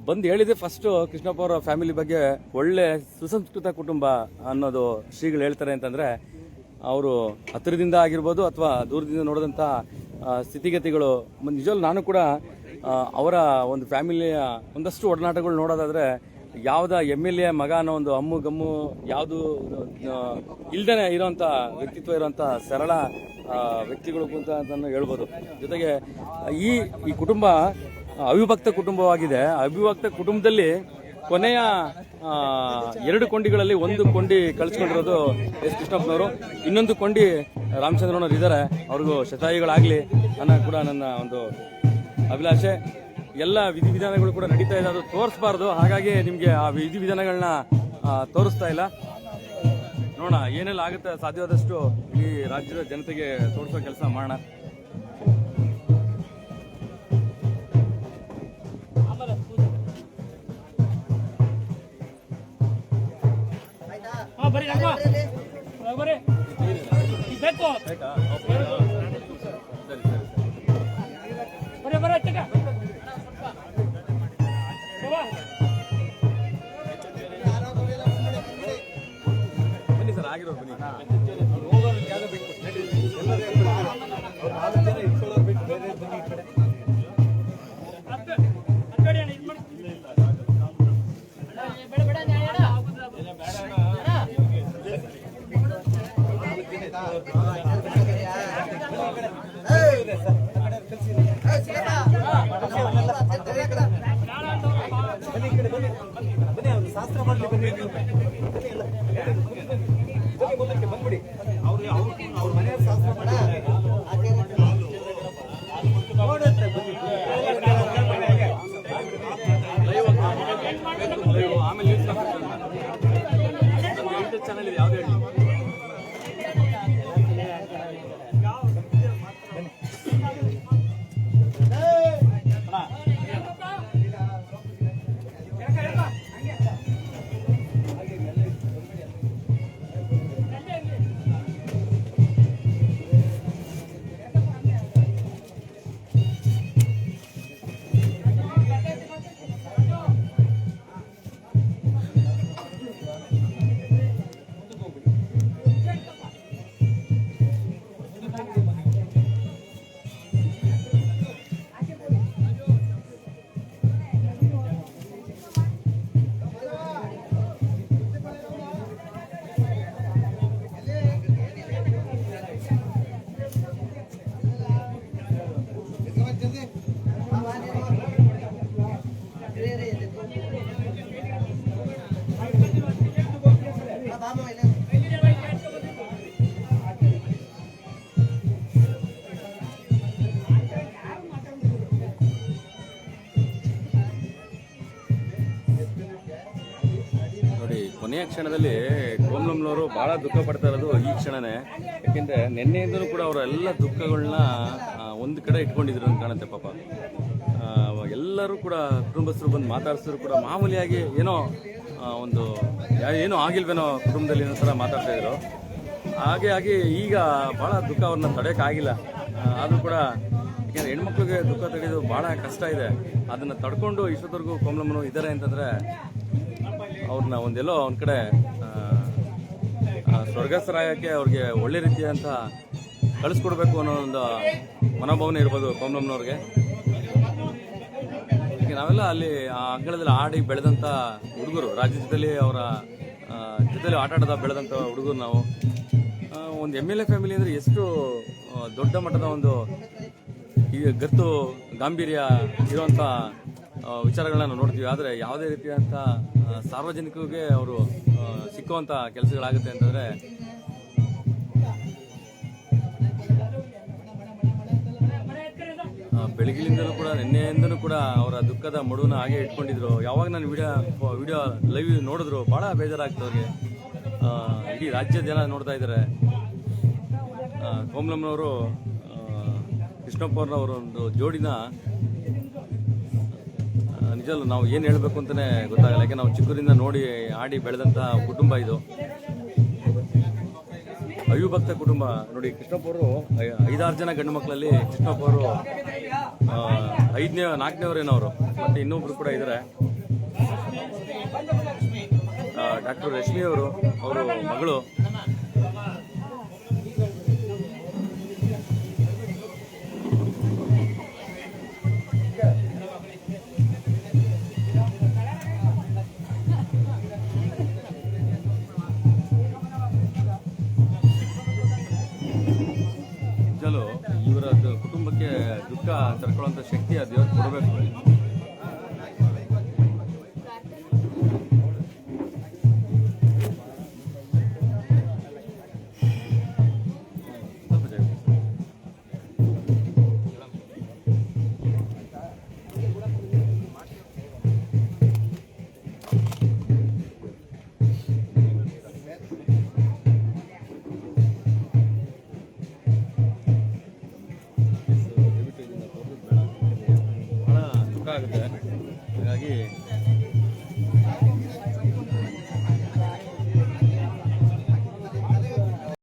ಬಂದು ಹೇಳಿದೆ ಫಸ್ಟು ಕೃಷ್ಣಪ್ಪ ಅವರ ಫ್ಯಾಮಿಲಿ ಬಗ್ಗೆ ಒಳ್ಳೆ ಸುಸಂಸ್ಕೃತ ಕುಟುಂಬ ಅನ್ನೋದು ಶ್ರೀಗಳು ಹೇಳ್ತಾರೆ ಅಂತಂದರೆ, ಅವರು ಹತ್ತಿರದಿಂದ ಆಗಿರ್ಬೋದು ಅಥವಾ ದೂರದಿಂದ ನೋಡಿದಂಥ ಸ್ಥಿತಿಗತಿಗಳು ನಿಜವೂ ನಾನು ಕೂಡ ಅವರ ಒಂದು ಫ್ಯಾಮಿಲಿಯ ಒಂದಷ್ಟು ಒಡನಾಟಗಳು ನೋಡೋದಾದರೆ ಯಾವುದ MLA ಮಗ ಅನ್ನೋ ಒಂದು ಹಮ್ಮು ಗಮ್ಮು ಯಾವುದು ಇಲ್ದೇ ಇರೋಂಥ ವ್ಯಕ್ತಿತ್ವ ಇರೋಂಥ ಸರಳ ವ್ಯಕ್ತಿಗಳು ಅಂತ ಹೇಳ್ಬೋದು. ಜೊತೆಗೆ ಈ ಕುಟುಂಬ ಅವಿಭಕ್ತ ಕುಟುಂಬವಾಗಿದೆ. ಅವಿಭಕ್ತ ಕುಟುಂಬದಲ್ಲಿ ಕೊನೆಯ 2 ಕೊಂಡಿಗಳಲ್ಲಿ ಒಂದು ಕೊಂಡಿ ಕಳಿಸ್ಕೊಂಡಿರೋದು ಎಸ್ ಕೃಷ್ಣಪ್ಪನವರು, ಇನ್ನೊಂದು ಕೊಂಡಿ ರಾಮಚಂದ್ರನವರು ಇದ್ದಾರೆ. ಅವ್ರಿಗೂ ಶತಾಯುಗಳಾಗಲಿ ಅನ್ನೋ ಕೂಡ ನನ್ನ ಒಂದು ಅಭಿಲಾಷೆ. ಎಲ್ಲ ವಿಧಿವಿಧಾನಗಳು ಕೂಡ ನಡೀತಾ ಇದೆ, ಅದು ತೋರಿಸಬಾರ್ದು. ಹಾಗಾಗಿ ನಿಮಗೆ ಆ ವಿಧಿವಿಧಾನಗಳನ್ನ ತೋರಿಸ್ತಾ ಇಲ್ಲ. ನೋಡೋಣ ಏನೆಲ್ಲ ಆಗುತ್ತೆ, ಸಾಧ್ಯವಾದಷ್ಟು ಈ ರಾಜ್ಯದ ಜನತೆಗೆ ತೋರಿಸೋ ಕೆಲಸ ಮಾಡೋಣ. ಬನ್ನಿ ಸರ್, ಆಗಿರೋದು ಬನ್ನಿ. ಶಾಸ್ತ್ರ ಮಾಡಲಿ ಬನ್ನಿ, ಬಂದ್ಬಿಡಿ. ಅವ್ರ ಮನೆಯ ಶಾಸ್ತ್ರ ಮಾಡಿ ಆಮೇಲೆ ಚಾನಲ್ ಇದೆ, ಯಾವ್ದು ಹೇಳಿ. ಕೊನೆಯ ಕ್ಷಣದಲ್ಲಿ ಕೋಮ್ಲಂನವರು ಬಹಳ ದುಃಖ ಪಡ್ತಾ ಇರೋದು ಈ ಕ್ಷಣನೇ. ಯಾಕೆಂದ್ರೆ ನಿನ್ನೆಯಿಂದಲೂ ಕೂಡ ಅವರ ಎಲ್ಲ ದುಃಖಗಳನ್ನ ಒಂದು ಕಡೆ ಇಟ್ಕೊಂಡಿದ್ರು ಅಂತ ಕಾಣುತ್ತೆ. ಪಾಪ ಎಲ್ಲರೂ ಕೂಡ ಕುಟುಂಬಸ್ಥರು ಬಂದು ಮಾತಾಡಿಸಿದ್ರು ಕೂಡ ಮಾಮೂಲಿಯಾಗಿ ಏನೋ ಒಂದು ಏನೋ ಆಗಿಲ್ವೇನೋ ಕುಟುಂಬದಲ್ಲಿ ಏನೋ ಥರ ಮಾತಾಡ್ತಾ ಇದ್ರು. ಹಾಗೆ ಆಗಿ ಈಗ ಬಹಳ ದುಃಖ ಅವ್ರನ್ನ ತಡೆಯೋಕ್ಕಾಗಿಲ್ಲ. ಆದರೂ ಕೂಡ ಯಾಕೆಂದರೆ ಹೆಣ್ಮಕ್ಳಿಗೆ ದುಃಖ ತಡೆಯೋದು ಭಾಳ ಕಷ್ಟ ಇದೆ. ಅದನ್ನು ತಡ್ಕೊಂಡು ಇಷ್ಟೊತ್ತವರೆಗೂ ಕೋಮ್ಲಮ್ಮನು ಇದ್ದಾರೆ ಅಂತಂದರೆ ಅವ್ರನ್ನ ಒಂದೆಲ್ಲೋ ಒಂದು ಕಡೆ ಸ್ವರ್ಗಸ್ಥರಾಯಕ್ಕೆ ಅವ್ರಿಗೆ ಒಳ್ಳೆ ರೀತಿಯಂತ ಕಳಿಸ್ಕೊಡ್ಬೇಕು ಅನ್ನೋ ಒಂದು ಮನೋಭಾವನೆ ಇರ್ಬೋದು ಕೋಮ್ಲಮ್ಮನವ್ರಿಗೆ. ಈಗ ನಾವೆಲ್ಲ ಅಲ್ಲಿ ಆ ಅಂಗಳದಲ್ಲಿ ಆಡಿ ಬೆಳೆದಂಥ ಹುಡುಗರು, ರಾಜ್ಯದಲ್ಲಿ ಅವರ ಜೊತೆಲಿ ಆಟ ಆಡೋದ ಬೆಳೆದಂಥ ಹುಡುಗರು ನಾವು. ಒಂದು MLA ಫ್ಯಾಮಿಲಿ ಅಂದರೆ ಎಷ್ಟು ದೊಡ್ಡ ಮಟ್ಟದ ಒಂದು ಈ ಗತ್ತು ಗಾಂಭೀರ್ಯ ಇರುವಂಥ ವಿಚಾರಗಳನ್ನ ನಾವು ನೋಡ್ತೀವಿ. ಆದರೆ ಯಾವುದೇ ರೀತಿಯಾದಂಥ ಸಾರ್ವಜನಿಕರಿಗೆ ಅವರು ಸಿಕ್ಕುವಂಥ ಕೆಲಸಗಳಾಗುತ್ತೆ ಅಂತಂದರೆ ಬೆಳಗಿನಿಂದಲೂ ಕೂಡ ನಿನ್ನೆಯಿಂದಲೂ ಕೂಡ ಅವರ ದುಃಖದ ಮಡುವನ್ನ ಹಾಗೆ ಇಟ್ಕೊಂಡಿದ್ರು. ಯಾವಾಗ ನಾನು ವಿಡಿಯೋ ಲೈವ್ ನೋಡಿದ್ರು ಭಾಳ ಬೇಜಾರಾಗ್ತದೆ ಅವ್ರಿಗೆ. ಇಡೀ ರಾಜ್ಯದ ಜನ ನೋಡ್ತಾ ಇದ್ದಾರೆ. ಕೋಮಲಮ್ಮನವರು ಕೃಷ್ಣಪ್ಪನವರ ಒಂದು ಜೋಡಿನ ನಿಜವೂ ನಾವು ಏನು ಹೇಳಬೇಕು ಅಂತಲೇ ಗೊತ್ತಾಗಲ್ಲ. ಯಾಕೆ ನಾವು ಚಿಕ್ಕರಿಂದ ನೋಡಿ ಆಡಿ ಬೆಳೆದಂತಹ ಕುಟುಂಬ ಇದು. ಅವಿಭಕ್ತ ಕುಟುಂಬ ನೋಡಿ. ಕೃಷ್ಣಪ್ಪ ಅವರು 5-6 ಜನ ಗಂಡು ಮಕ್ಕಳಲ್ಲಿ ಕೃಷ್ಣಪ್ಪ ಅವರು 4ನೇವರೇನವರು. ಮತ್ತೆ ಇನ್ನೊಬ್ರು ಕೂಡ ಇದ್ದಾರೆ, ಡಾಕ್ಟರ್ ರಶ್ಮಿ ಅವರು ಮಗಳು. ಇವರ ಕುಟುಂಬಕ್ಕೆ ದುಃಖ ತಡ್ಕೊಳ್ಳುವಂಥ ಶಕ್ತಿ ಆ ದೇವರು ಕೊಡಬೇಕು. ಆಗುತ್ತೆ. ಹಾಗಾಗಿ